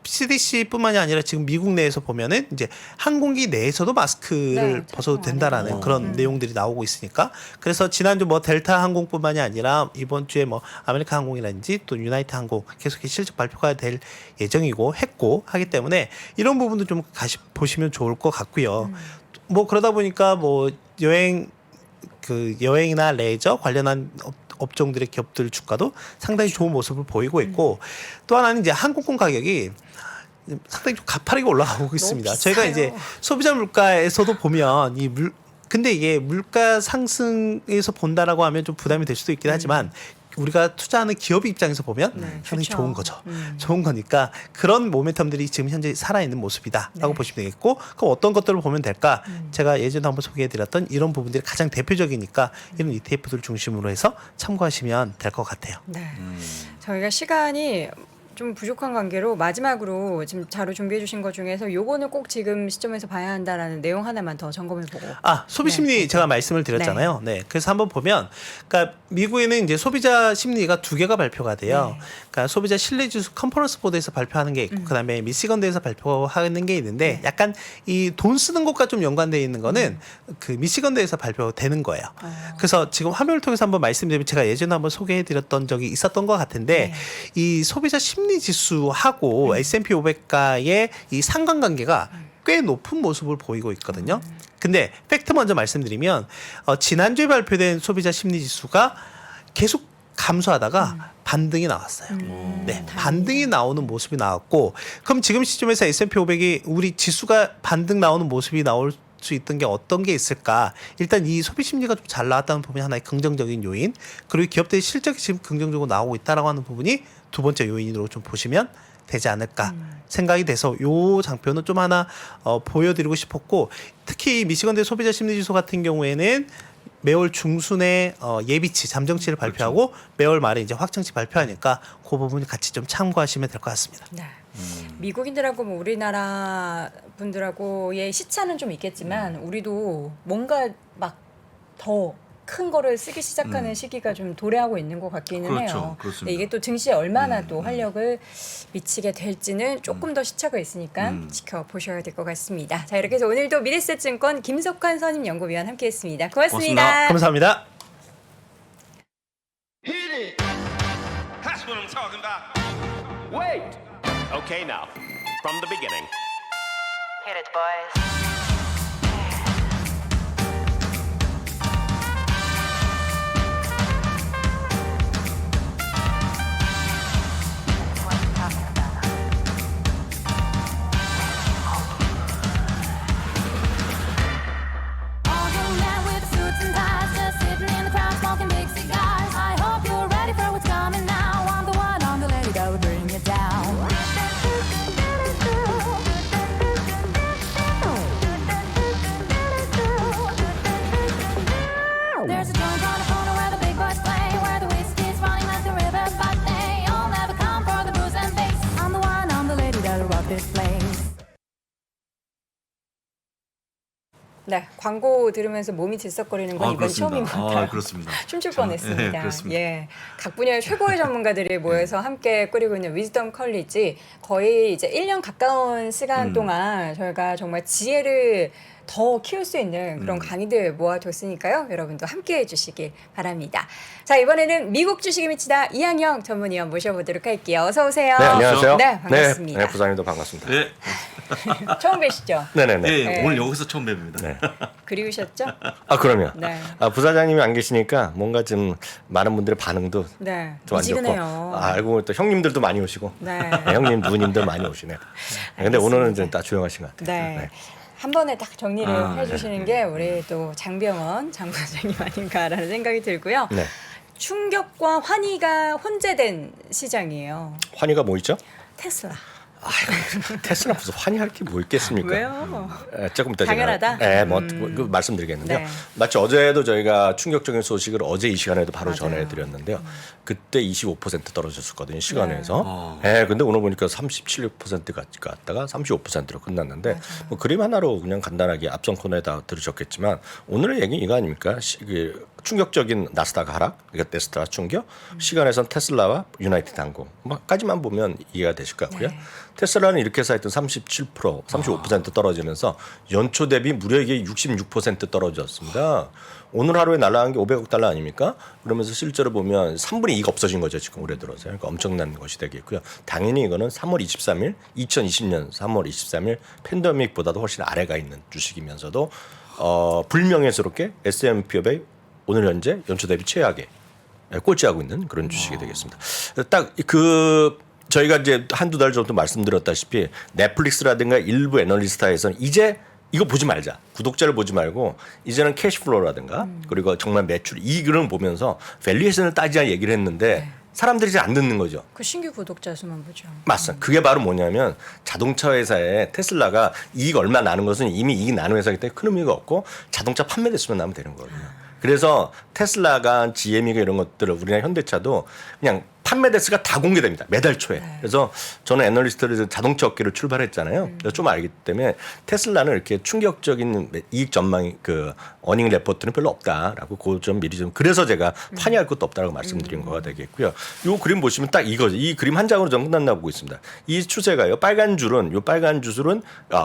[SPEAKER 8] CDC뿐만이 아니라 지금 미국 내에서 보면은 이제 항공기 내에서도 마스크를 벗어도 된다라는 그런 내용들이 나오고 있으니까, 그래서 지난주 뭐 델타 항공뿐만이 아니라 이번 주에 뭐 아메리카 항공이라든지 또 유나이트 항공 계속해서 실적 발표가 될 예정이고 했고 하기 때문에 이런 부분도 좀 다시 보시면 좋을 것 같고요. 뭐 그러다 보니까 뭐 여행이나 레저 관련한 업종들의 기업들 주가도 상당히 좋은 모습을 보이고 있고, 또 하나는 이제 항공권 가격이 상당히 좀 가파르게 올라가고 있습니다.
[SPEAKER 1] 비싸요.
[SPEAKER 8] 저희가 이제 소비자 물가에서도 보면 근데 이게 물가 상승에서 본다라고 하면 좀 부담이 될 수도 있긴 하지만 우리가 투자하는 기업 입장에서 보면 상당히
[SPEAKER 1] 좋죠.
[SPEAKER 8] 좋은 거죠. 좋은 거니까 그런 모멘텀들이 지금 현재 살아있는 모습이다라고 보시면 되겠고, 그럼 어떤 것들을 보면 될까? 제가 예전에 한번 소개해드렸던 이런 부분들이 가장 대표적이니까 이런 ETF들 중심으로 해서 참고하시면 될 것 같아요.
[SPEAKER 1] 네. 저희가 시간이 좀 부족한 관계로 마지막으로 지금 자료 준비해 주신 것 중에서 요거는 꼭 지금 시점에서 봐야 한다라는 내용 하나만 더 점검해 보고.
[SPEAKER 8] 소비 심리 제가 말씀을 드렸잖아요. 네. 그래서 한번 보면, 그러니까 미국에는 이제 소비자 심리가 2개가 발표가 돼요. 그러니까 소비자 신뢰 지수 컨퍼런스 보드에서 발표하는 게 있고, 그다음에 미시건대에서 발표하는 게 있는데, 약간 이 돈 쓰는 것과 좀 연관되어 있는 거는 그 미시건대에서 발표되는 거예요. 그래서 지금 화면을 통해서 한번 말씀드리면 제가 예전에 한번 소개해드렸던 적이 있었던 것 같은데, 이 소비자 심리 지수하고 S&P 500가의 이 상관관계가 꽤 높은 모습을 보이고 있거든요. 근데 팩트 먼저 말씀드리면 지난주에 발표된 소비자 심리 지수가 계속 감소하다가 반등이 나왔어요. 네, 반등이 나오는 모습이 나왔고, 그럼 지금 시점에서 S&P 500이 우리 지수가 반등 나오는 모습이 나올 수 있던 게 어떤 게 있을까? 일단 이 소비 심리가 좀 잘 나왔다는 부분이 하나의 긍정적인 요인, 그리고 기업들의 실적이 지금 긍정적으로 나오고 있다라고 하는 부분이 두 번째 요인으로 좀 보시면 되지 않을까 생각이 돼서 요 장표는 좀 하나 보여드리고 싶었고, 특히 미시건대 소비자 심리지수 같은 경우에는 매월 중순에 예비치 잠정치를 발표하고 매월 말에 이제 확정치 발표하니까 그 부분을 같이 좀 참고하시면 될 것 같습니다.
[SPEAKER 1] 네. 미국인들하고 뭐 우리나라 분들하고의 시차는 좀 있겠지만 우리도 뭔가 막 더 큰 거를 쓰기 시작하는 시기가 좀 도래하고 있는 것 같기는
[SPEAKER 2] 그렇죠.
[SPEAKER 1] 해요.
[SPEAKER 2] 그렇습니다.
[SPEAKER 1] 근데 이게 또 증시에 얼마나 또 활력을 미치게 될지는 조금 더 시차가 있으니까 지켜보셔야 될 것 같습니다. 자, 이렇게 해서 오늘도 미래에셋증권 김석환 선임연구위원 함께했습니다. 고맙습니다.
[SPEAKER 8] 감사합니다.
[SPEAKER 3] That's what I'm talking about.
[SPEAKER 9] Wait! Okay, now, from the beginning.
[SPEAKER 10] Hit it, boys. What you talking about?
[SPEAKER 11] All young men with suits and ties, just sitting in the crowd smoking big cigars. I hope you're ready for what's coming now. I'm the one on the lady that will bring you down. There's a joint on the corner where the big boys play, where the whiskey's running like the river, but they all never come for the booze and bass. I'm the one on the lady that'll rock this place.
[SPEAKER 1] 네, 광고 들으면서 몸이 들썩거리는 건 이번 처음인 것 같아요.
[SPEAKER 2] 그렇습니다.
[SPEAKER 1] 춤출
[SPEAKER 2] 참,
[SPEAKER 1] 뻔했습니다.
[SPEAKER 2] 예, 그렇습니다.
[SPEAKER 1] 예, 각 분야의 최고의 전문가들이 모여서 함께 꾸리고 있는 위즈덤 컬리지, 거의 이제 1년 가까운 시간 동안 저희가 정말 지혜를 더 키울 수 있는 그런 강의들 모아뒀으니까요. 여러분도 함께 해주시길 바랍니다. 자, 이번에는 미국 주식에 미치다 이항영 전문위원 모셔보도록 할게요. 어서 오세요.
[SPEAKER 12] 네, 안녕하세요.
[SPEAKER 1] 네, 반갑습니다.
[SPEAKER 12] 네, 부장님도 반갑습니다.
[SPEAKER 2] 네.
[SPEAKER 1] 처음 뵈시죠?
[SPEAKER 12] 네네네.
[SPEAKER 2] 예,
[SPEAKER 1] 네.
[SPEAKER 2] 오늘 여기서 처음 뵙습니다.
[SPEAKER 12] 네.
[SPEAKER 1] 그리우셨죠?
[SPEAKER 12] 아, 그럼요.
[SPEAKER 1] 네.
[SPEAKER 12] 아, 부사장님이 안 계시니까 뭔가 좀 많은 분들의 반응도
[SPEAKER 1] 네,
[SPEAKER 12] 좀 안 좋고.
[SPEAKER 1] 미지근해요.
[SPEAKER 12] 아, 알고 보니 또 형님들도 많이 오시고.
[SPEAKER 1] 네.
[SPEAKER 12] 형님, 누님들 많이 오시네. 근데 오늘은 좀 딱 조용하신 것 같아요.
[SPEAKER 1] 네. 한 번에 딱 정리를
[SPEAKER 2] 아,
[SPEAKER 1] 해주시는 게 우리 또 장병원 장 부장님 아닌가라는 생각이 들고요.
[SPEAKER 12] 네.
[SPEAKER 1] 충격과 환희가 혼재된 시장이에요.
[SPEAKER 12] 환희가 뭐 있죠?
[SPEAKER 1] 테슬라.
[SPEAKER 12] 아이고, 테슬라 무슨 환희할 게 뭐 있겠습니까?
[SPEAKER 1] 왜요?
[SPEAKER 12] 조금 이따
[SPEAKER 1] 당연하다?
[SPEAKER 12] 제가 그 말씀드리겠는데요.
[SPEAKER 1] 네.
[SPEAKER 12] 마치 어제도 저희가 충격적인 소식을 어제 이 시간에도 바로
[SPEAKER 1] 맞아요.
[SPEAKER 12] 전해드렸는데요. 그때 25% 떨어졌었거든요, 시간에서.
[SPEAKER 2] 네.
[SPEAKER 12] 네, 근데 오늘 보니까 37%가 갔다가 35%로 끝났는데 뭐 그림 하나로 그냥 간단하게 앞선 코너에다 들으셨겠지만 오늘의 얘기 이거 아닙니까? 충격적인 나스닥 하락, 그러니까 테슬라 충격, 시간에선 테슬라와 유나이티드 항공까지만 보면 이해가 되실 것 같고요.
[SPEAKER 1] 네.
[SPEAKER 12] 테슬라는 이렇게 해서 하여튼 37%, 35% 떨어지면서 연초 대비 무려 이게 66% 떨어졌습니다. 오늘 하루에 날아간 게 500억 달러 아닙니까? 그러면서 실제로 보면 3분의 2가 없어진 거죠, 지금 올해 들어서. 그러니까 엄청난 것이 되겠고요. 당연히 이거는 3월 23일, 2020년 3월 23일 팬데믹보다도 훨씬 아래가 있는 주식이면서도 불명예스럽게 S&P 500 오늘 현재 연초 대비 최악에 꼴찌하고 있는 그런 주식이 되겠습니다. 딱 저희가 이제 한두 달 전부터 말씀드렸다시피 넷플릭스라든가 일부 애널리스트에서는 이제 이거 보지 말자. 구독자를 보지 말고 이제는 캐시플로우라든가 그리고 정말 매출 이익을 보면서 밸류에이션을 따지자 얘기를 했는데 사람들이 잘 안 듣는 거죠.
[SPEAKER 1] 그 신규 구독자 수만 보죠.
[SPEAKER 12] 맞습니다. 그게 바로 뭐냐면 자동차 회사에 테슬라가 이익 얼마 나는 것은 이미 이익 나는 회사이기 때문에 큰 의미가 없고 자동차 판매 대수만 나면 되는 거거든요. 그래서 테슬라가 GM이가 이런 것들을 우리나라 현대차도 그냥 판매 대수가 다 공개됩니다. 매달 초에. 그래서 저는 애널리스트를 자동차 업계를 출발했잖아요. 그래서 좀 알기 때문에 테슬라는 이렇게 충격적인 이익 전망이 어닝 레포트는 별로 없다라고 그 점 미리 좀 그래서 제가 환희할 것도 없다라고 말씀드린 거가 되겠고요. 이 그림 보시면 딱 이거죠. 이 그림 한 장으로 저는 끝났나 보고 있습니다. 이 추세가요. 빨간 줄은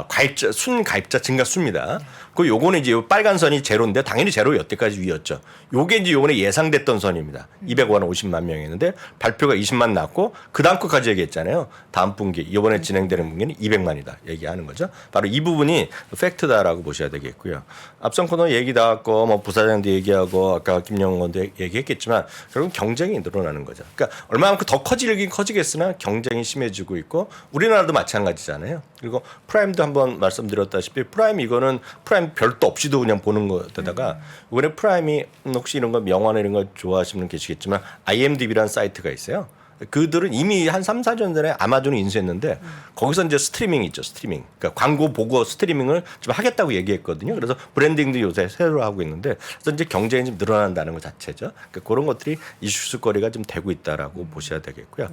[SPEAKER 12] 가입자 순가입자 증가 수입니다. 그 요거는 이제 요 빨간 선이 제로인데 당연히 제로 여태까지 위였죠. 요게 이제 요번에 예상됐던 선입니다. 250만 명이었는데 발표가 20만 났고 그 다음 거까지 얘기했잖아요. 다음 분기 이번에 진행되는 분기는 200만이다 얘기하는 거죠. 바로 이 부분이 팩트다라고 보셔야 되겠고요. 앞선 코너 얘기 나왔고 뭐 부사장도 얘기하고 아까 김영원도 얘기했겠지만 결국 경쟁이 늘어나는 거죠. 그러니까 얼마만큼 더 커지긴 커지겠으나 경쟁이 심해지고 있고 우리나라도 마찬가지잖아요. 그리고 프라임도 한번 말씀드렸다시피 프라임 이거는 프라임 별도 없이도 그냥 보는 거에다가 이번에 프라임이 혹시 이런 거 명화나 이런 거 좋아하시는 분 계시겠지만 IMDb라는 사이트가 있어요. 그들은 이미 한 3, 4년 전에 아마존이 인수했는데 거기서 이제 스트리밍이 있죠. 스트리밍. 그러니까 광고 보고 스트리밍을 좀 하겠다고 얘기했거든요. 그래서 브랜딩도 요새 새로 하고 있는데 그래서 이제 경쟁이 좀 늘어난다는 것 자체죠. 그러니까 그런 것들이 이슈거리가 좀 되고 있다라고 보셔야 되겠고요.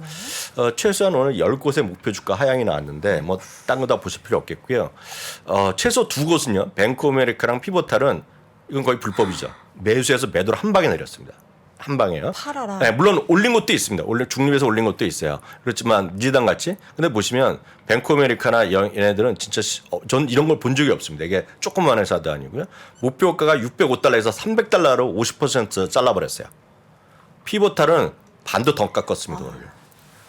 [SPEAKER 12] 최소한 오늘 10곳의 목표 주가 하향이 나왔는데 뭐 딴 거 다 보실 필요 없겠고요. 최소 두 곳은요. 뱅크 오브 아메리카랑 피보탈은 이건 거의 불법이죠. 매수해서 매도를 한 방에 내렸습니다. 한 방에요.
[SPEAKER 1] 팔아라.
[SPEAKER 12] 네, 물론 올린 것도 있습니다. 중립에서 올린 것도 있어요. 그렇지만 니당 같이. 근데 보시면 뱅크 오브 아메리카나 얘네들은 진짜 전 이런 걸 본 적이 없습니다. 이게 조그만 회사도 아니고요. 목표가가 605달러에서 300달러로 50% 잘라버렸어요. 피보탈은 반도 더 깎았습니다. 오늘.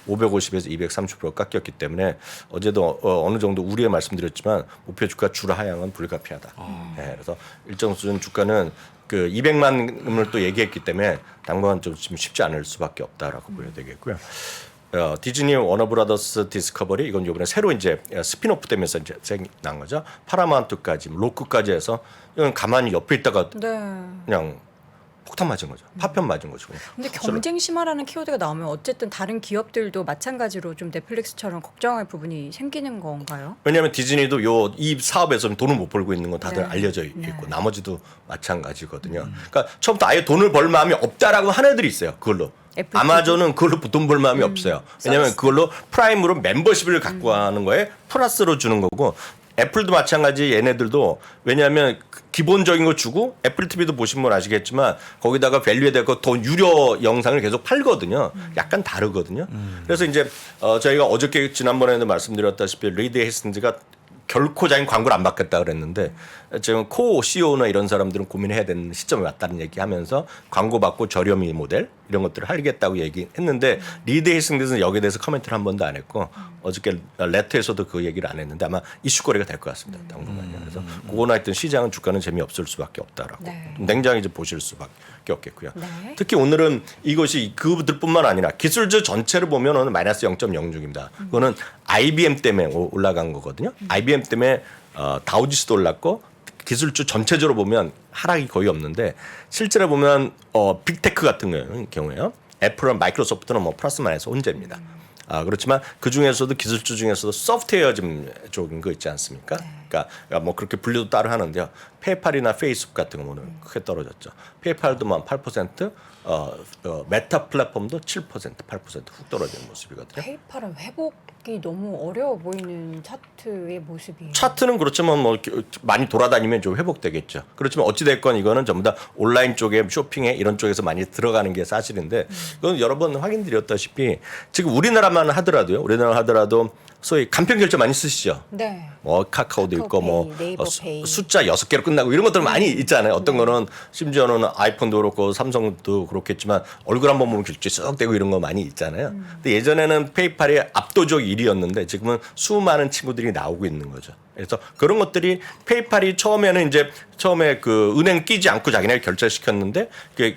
[SPEAKER 12] 550에서 230% 깎였기 때문에 어제도 어느 정도 우려에 말씀드렸지만 목표 주가 주라 하향은 불가피하다. 네, 그래서 일정 수준 주가는 그 200만을 또 얘기했기 때문에 당분간 좀 쉽지 않을 수밖에 없다라고 보여야 되겠고요. 디즈니 워너브라더스 디스커버리 이건 이번에 새로 이제 스피노프 되면서 이제 생긴 거죠. 파라마운트까지 로크까지 해서 이건 가만히 옆에 있다가
[SPEAKER 1] 네.
[SPEAKER 12] 그냥 폭탄 맞은 거죠. 파편 맞은 거죠.
[SPEAKER 1] 근데 경쟁 심화라는 키워드가 나오면 어쨌든 다른 기업들도 마찬가지로 좀 넷플릭스처럼 걱정할 부분이 생기는 건가요?
[SPEAKER 12] 왜냐하면 디즈니도 이 사업에서 돈을 못 벌고 있는 건 다들
[SPEAKER 1] 네.
[SPEAKER 12] 알려져 있고
[SPEAKER 1] 네.
[SPEAKER 12] 나머지도 마찬가지거든요. 그러니까 처음부터 아예 돈을 벌 마음이 없다라고 한 애들이 있어요. 그걸로.
[SPEAKER 1] 애플
[SPEAKER 12] 아마존은 그걸로 돈 벌 마음이 없어요. 왜냐하면 그걸로 프라임으로 멤버십을 갖고 하는 거에 플러스로 주는 거고 애플도 마찬가지 얘네들도 왜냐하면 기본적인 거 주고 애플 TV도 보신 분 아시겠지만 거기다가 밸류에 대고 더 유료 영상을 계속 팔거든요. 약간 다르거든요. 그래서 이제 저희가 어저께 지난번에도 말씀드렸다시피 리드 헤이스팅스가 결코 자기 광고를 안 받겠다 그랬는데 지금 코 CEO나 이런 사람들은 고민해야 되는 시점에 왔다는 얘기하면서 광고 받고 저렴이 모델 이런 것들을 하겠다고 얘기했는데 리드 헤이스팅스는 여기에 대해서 코멘트를 한 번도 안 했고 어저께 레터에서도 그 얘기를 안 했는데 아마 이슈거리가 될 것 같습니다. 당분간요. 그래서 그거나 하여튼 시장은 주가는 재미없을 수밖에 없다라고
[SPEAKER 1] 네.
[SPEAKER 12] 냉정히 이제 보실 수밖에 없겠고요.
[SPEAKER 1] 네.
[SPEAKER 12] 특히 오늘은 이것이 그들뿐만 아니라 기술주 전체를 보면 오늘 마이너스 0.06입니다. 그거는 IBM 때문에 올라간 거거든요. IBM 때문에 다우지수도 올랐고 기술주 전체적으로 보면 하락이 거의 없는데 실제로 보면 빅테크 같은 경우에요. 애플과 마이크로소프트는 뭐 플러스 마이너스 혼재입니다. 그렇지만 그 중에서도 기술주 중에서도 소프트웨어 쪽인 거 있지 않습니까? 그러니까 뭐 그렇게 분류도 따로 하는데요. 페이팔이나 페이스북 같은 거 오늘 크게 떨어졌죠. 페이팔도 뭐 8%, 메타 플랫폼도 7%, 8%훅 떨어지는 모습이거든요.
[SPEAKER 1] 페이팔은 회복이 너무 어려워 보이는 차트의 모습이에요.
[SPEAKER 12] 차트는 그렇지만 뭐 많이 돌아다니면 좀 회복되겠죠. 그렇지만 어찌 됐건 이거는 전부 다 온라인 쪽에 쇼핑에 이런 쪽에서 많이 들어가는 게 사실인데 이건 여러 번 확인드렸다시피 지금 우리나라 하더라도 소위 간편 결제 많이 쓰시죠.
[SPEAKER 1] 네.
[SPEAKER 12] 뭐 카카오도 있고 뭐
[SPEAKER 1] 네이버페이.
[SPEAKER 12] 숫자 6개로 끝나고 이런 것들 많이 있잖아요. 어떤 거는 심지어는 아이폰도 그렇고 삼성도 그렇겠지만 얼굴 한번 보면 결제 쓱 되고 이런 거 많이 있잖아요. 근데 예전에는 페이팔이 압도적 1위였는데 지금은 수많은 친구들이 나오고 있는 거죠. 그래서 그런 것들이 페이팔이 처음에 그 은행 끼지 않고 자기네 결제시켰는데 그게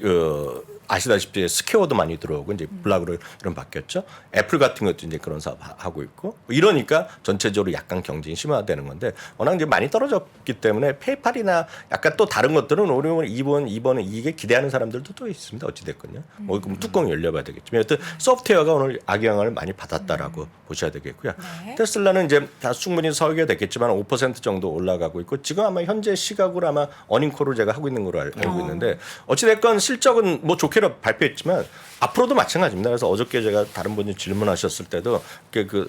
[SPEAKER 12] 아시다시피 스퀘어도 많이 들어오고 이제 블락으로 이런 바뀌었죠. 애플 같은 것도 이제 그런 사업 하고 있고 이러니까 전체적으로 약간 경쟁이 심화되는 건데 워낙 이제 많이 떨어졌기 때문에 페이팔이나 약간 또 다른 것들은 오히려 이번에 이게 기대하는 사람들도 또 있습니다. 어찌 됐건요. 뭐 그럼 뚜껑 열려봐야 되겠지만 여튼 소프트웨어가 오늘 악영향을 많이 받았다라고 보셔야 되겠고요.
[SPEAKER 1] 네.
[SPEAKER 12] 테슬라는 이제 다 충분히 설계가 됐겠지만 5% 정도 올라가고 있고 지금 아마 현재 시각으로 아마 어닝콜을 제가 하고 있는 걸로 알고 있는데 어찌 됐건 실적은 뭐 좋게 발표했지만 앞으로도 마찬가지입니다. 그래서 어저께 제가 다른 분이 질문하셨을 때도 그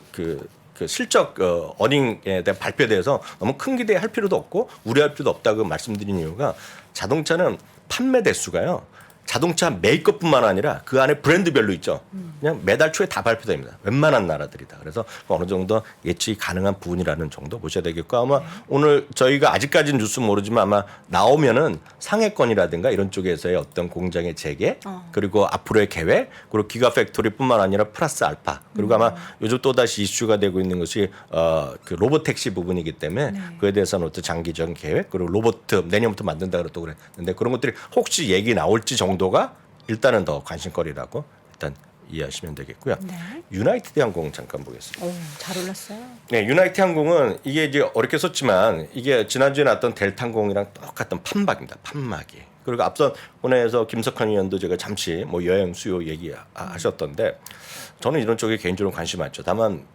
[SPEAKER 12] 실적 어닝에 대한 발표에 대해서 너무 큰 기대할 필요도 없고 우려할 필요도 없다고 말씀드린 이유가 자동차는 판매 대수가요. 자동차 메이커뿐만 아니라 그 안에 브랜드별로 있죠. 그냥 매달 초에 다 발표됩니다. 웬만한 나라들이 다. 그래서 어느 정도 예측이 가능한 부분이라는 정도 보셔야 되겠고 아마 오늘 저희가 아직까지는 뉴스 모르지만 아마 나오면은 상해권이라든가 이런 쪽에서의 어떤 공장의 재개 그리고 앞으로의 계획 그리고 기가 팩토리뿐만 아니라 플러스 알파 그리고 아마 요즘 또다시 이슈가 되고 있는 것이 그 로봇 택시 부분이기 때문에 그에 대해서는 어떤 장기적인 계획 그리고 로봇 내년부터 만든다 그랬고 그랬는데 그런 것들이 혹시 얘기 나올지 정도가 일단은 더 관심거리라고 일단 이해하시면 되겠고요. 유나이티드 항공 잠깐 보겠습니다.
[SPEAKER 1] 오, 잘 올랐어요.
[SPEAKER 12] 네, 유나이티드 항공은 이게 이제 어렵게 썼지만 이게 지난주에 나왔던 델타 항공이랑 똑같은 판박입니다. 판막이. 그리고 앞선 본회에서 김석환 의원도 제가 잠시 뭐 여행 수요 얘기하셨던데 저는 이런 쪽에 개인적으로 관심이 많죠. 다만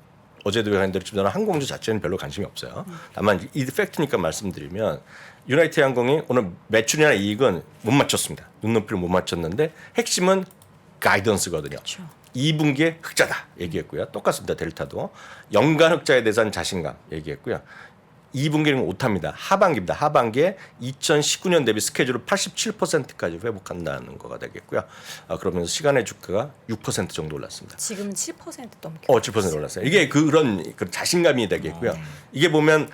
[SPEAKER 12] 어제도 얘기했지만 저는 항공주 자체는 별로 관심이 없어요. 다만 이 팩트니까 말씀드리면 유나이티드 항공이 오늘 매출이나 이익은 못 맞췄습니다. 눈높이를 못 맞췄는데 핵심은 가이던스거든요.
[SPEAKER 1] 그렇죠.
[SPEAKER 12] 2분기에 흑자다 얘기했고요. 똑같습니다. 델타도 연간 흑자에 대한 자신감 얘기했고요. 2분기는 오타입니다. 하반기입니다. 하반기에 2019년 대비 스케줄을 87%까지 회복한다는 거가 되겠고요. 그러면서 시간의 주가가 6% 정도 올랐습니다.
[SPEAKER 1] 지금 7% 넘게.
[SPEAKER 12] 7% 올랐어요. 이게 그런 자신감이 되겠고요. 이게 보면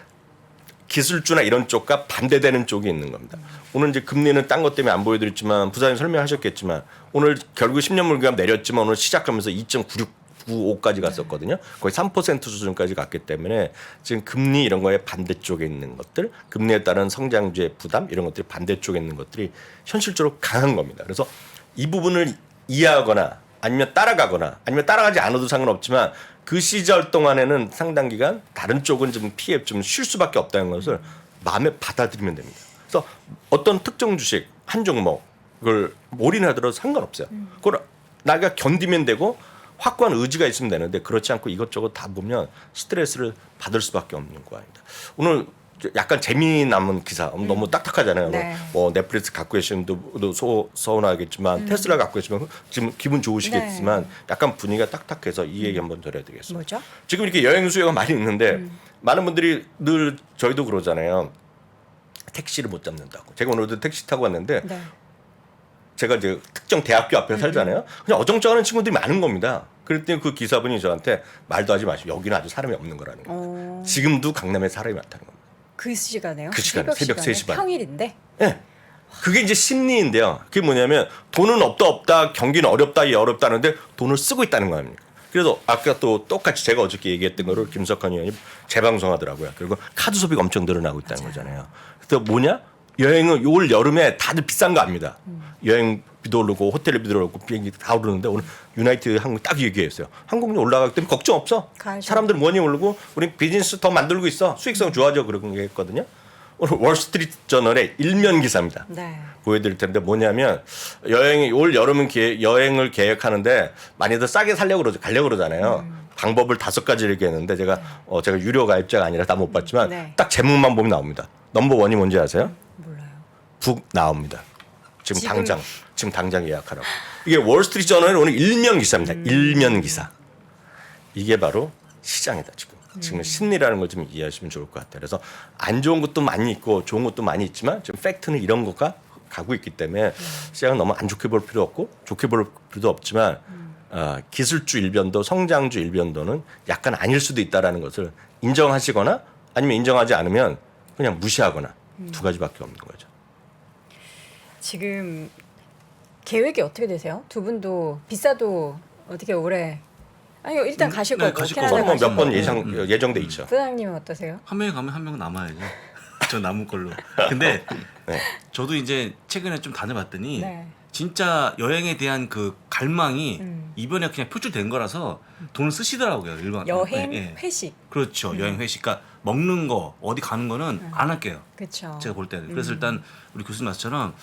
[SPEAKER 12] 기술주나 이런 쪽과 반대되는 쪽이 있는 겁니다. 오늘 이제 금리는 딴 것 때문에 안 보여드렸지만 부사님 설명하셨겠지만 오늘 결국 10년 물감 내렸지만 오늘 시작하면서 2.9695까지 갔었거든요. 거의 3% 수준까지 갔기 때문에 지금 금리 이런 거에 반대쪽에 있는 것들, 금리에 따른 성장주의 부담 이런 것들이 반대쪽에 있는 것들이 현실적으로 강한 겁니다. 그래서 이 부분을 이해하거나 아니면 따라가거나 아니면 따라가지 않아도 상관없지만 그 시절 동안에는 상당 기간 다른 쪽은 좀 피해 좀 쉴 수밖에 없다는 것을 마음에 받아들이면 됩니다. 그래서 어떤 특정 주식 한 종목을 올인하더라도 상관없어요. 그걸 나가 견디면 되고 확고한 의지가 있으면 되는데 그렇지 않고 이것저것 다 보면 스트레스를 받을 수밖에 없는 거입니다. 오늘 약간 재미남은 기사 너무 딱딱하잖아요.
[SPEAKER 1] 네.
[SPEAKER 12] 뭐 넷플릭스 갖고 계시는 분도 서운하겠지만 테슬라 갖고 계시면 지금 기분 좋으시겠지만 약간 분위기가 딱딱해서 이 얘기 한번 드려야되겠습니다.
[SPEAKER 1] 뭐죠?
[SPEAKER 12] 지금 이렇게 여행 수요가 많이 있는데 많은 분들이 늘 저희도 그러잖아요. 택시를 못 잡는다고. 제가 오늘도 택시 타고 왔는데
[SPEAKER 1] 네.
[SPEAKER 12] 제가 이제 특정 대학교 앞에 살잖아요. 그냥 어정쩡하는 친구들이 많은 겁니다. 그랬더니 그 기사분이 저한테 말도 하지 마시고 여기는 아주 사람이 없는 거라는 거예요. 지금도 강남에 사람이 많다는 겁니다.
[SPEAKER 1] 그 시간에요?
[SPEAKER 12] 그 시간에 새벽 3시 반.
[SPEAKER 1] 평일인데?
[SPEAKER 12] 네. 그게 이제 심리인데요. 그게 뭐냐면 돈은 없다 경기는 어렵다 어렵다는데 돈을 쓰고 있다는 겁니다. 그래서 아까 또 똑같이 제가 어저께 얘기했던 거를 김석환 의원이 재방송하더라고요. 그리고 카드 소비가 엄청 늘어나고 있다는 거잖아요. 그래서 뭐냐? 여행은 올 여름에 다들 비싼 거 압니다. 여행비도 오르고 호텔비도 오르고 비행기 다 오르는데 오늘 유나이티드 항공 딱 얘기했어요. 항공료 올라가기 때문에 걱정 없어. 사람들 원이 오르고 우리 비즈니스 더 만들고 있어. 수익성 좋아져 그런 게 했거든요. 오늘 월스트리트 저널의 일면 기사입니다.
[SPEAKER 1] 네.
[SPEAKER 12] 보여드릴 텐데 뭐냐면 여행이 올 여름은 여행을 계획하는데 많이들 싸게 가려고 그러잖아요. 방법을 5가지 얘기했는데 제가 유료 가입자가 아니라 다 못 봤지만
[SPEAKER 1] 네.
[SPEAKER 12] 딱 제목만 보면 나옵니다. 넘버 1이 뭔지 아세요?
[SPEAKER 1] 몰라요.
[SPEAKER 12] 북 나옵니다. 지금 당장 예약하라고. 이게 월스트리트 저널의 오늘 일면 기사입니다. 일면 기사. 이게 바로 시장이다 지금. 지금 심리라는 걸 좀 이해하시면 좋을 것 같아요. 그래서 안 좋은 것도 많이 있고 좋은 것도 많이 있지만 지금 팩트는 이런 것과 가고 있기 때문에 시장은 너무 안 좋게 볼 필요 없고 좋게 볼 필요도 없지만 기술주 일변도 성장주 일변도는 약간 아닐 수도 있다라는 것을 인정하시거나 아니면 인정하지 않으면 그냥 무시하거나 2가지밖에 없는 거죠.
[SPEAKER 1] 지금 계획이 어떻게 되세요? 두 분도 비싸도 어떻게 올해 아니 일단 가실 거고
[SPEAKER 2] 가실
[SPEAKER 1] 캐나다
[SPEAKER 2] 거고.
[SPEAKER 1] 가실
[SPEAKER 12] 몇 번
[SPEAKER 1] 거고.
[SPEAKER 12] 예정돼 있죠.
[SPEAKER 1] 부장님은 어떠세요?
[SPEAKER 2] 한 명이 가면 한 명은 남아야죠. 저 남은 걸로. 근데 저도 이제 최근에 좀 다녀봤더니
[SPEAKER 1] 네.
[SPEAKER 2] 진짜 여행에 대한 그 갈망이 이번에 그냥 표출된 거라서 돈을 쓰시더라고요. 일반
[SPEAKER 1] 여행,
[SPEAKER 2] 예.
[SPEAKER 1] 회식.
[SPEAKER 2] 그렇죠. 여행 회식. 그러니까 먹는 거 어디 가는 거는 안 할게요.
[SPEAKER 1] 그렇죠.
[SPEAKER 2] 제가 볼 때는. 그래서 일단 우리 교수님 말씀처럼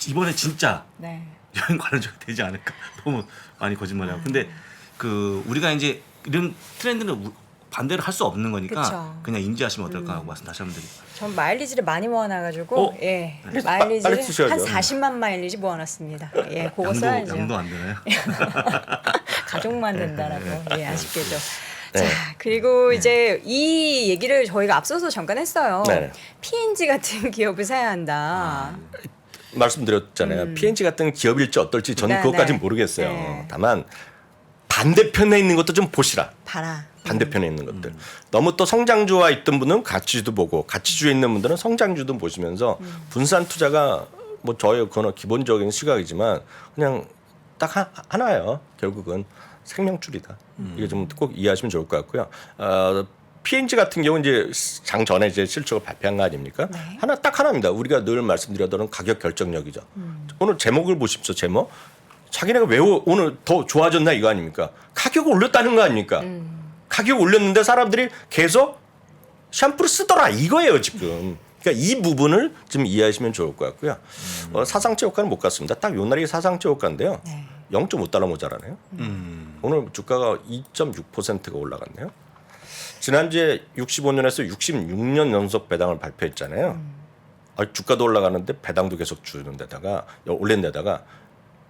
[SPEAKER 2] 이번에 진짜
[SPEAKER 1] 네.
[SPEAKER 2] 여행 관련적이 되지 않을까. 너무 많이 거짓말이라고. 근데 그 우리가 이제 이런 트렌드는 반대로 할 수 없는 거니까
[SPEAKER 1] 그쵸.
[SPEAKER 2] 그냥 인지하시면 어떨까 하고 말씀 다시 한번 드립니다.
[SPEAKER 1] 전 마일리지를 많이 모아놔가지고 예 마일리지를
[SPEAKER 12] 빨리 쓰셔야죠.
[SPEAKER 1] 한 40만 마일리지 모아놨습니다. 예, 그거 써야죠.
[SPEAKER 2] 양도 안 되나요?
[SPEAKER 1] 가족만 된다라고 예 아쉽게도.
[SPEAKER 12] 네.
[SPEAKER 1] 자 그리고 이제 이 얘기를 저희가 앞서서 잠깐 했어요.
[SPEAKER 12] 네.
[SPEAKER 1] P&G 같은 기업을 사야 한다.
[SPEAKER 12] 말씀드렸잖아요. P&G 같은 기업일지 어떨지 저는
[SPEAKER 1] 네,
[SPEAKER 12] 그것까지는
[SPEAKER 1] 네.
[SPEAKER 12] 모르겠어요.
[SPEAKER 1] 네.
[SPEAKER 12] 다만 반대편에 있는 것도 좀 보시라.
[SPEAKER 1] 봐라.
[SPEAKER 12] 반대편에 있는 것들. 너무 또 성장주와 있던 분은 가치주도 보고 가치주에 있는 분들은 성장주도 보시면서 분산 투자가 뭐 저의 그건 기본적인 시각이지만 그냥 딱 하나예요. 결국은 생명줄이다. 이게 좀 꼭 이해하시면 좋을 것 같고요. P&G 같은 경우는 이제 장 전에 이제 실적을 발표한 거 아닙니까?
[SPEAKER 1] 네.
[SPEAKER 12] 딱 하나입니다. 우리가 늘 말씀드렸던 가격 결정력이죠. 오늘 제목을 보십시오. 제목. 자기네가 왜 오늘 더 좋아졌나 이거 아닙니까? 가격을 올렸다는 거 아닙니까? 가격 올렸는데 사람들이 계속 샴푸를 쓰더라 이거예요 지금. 그러니까 이 부분을 좀 이해하시면 좋을 것 같고요. 사상체 효과는 못 갔습니다. 딱 요 날이 사상체 효과인데요.
[SPEAKER 1] 네.
[SPEAKER 12] 0.5달러 모자라네요. 오늘 주가가 2.6%가 올라갔네요. 지난주에 65년에서 66년 연속 배당을 발표했잖아요. 주가도 올라가는데 배당도 계속 주는 데다가 올린 데다가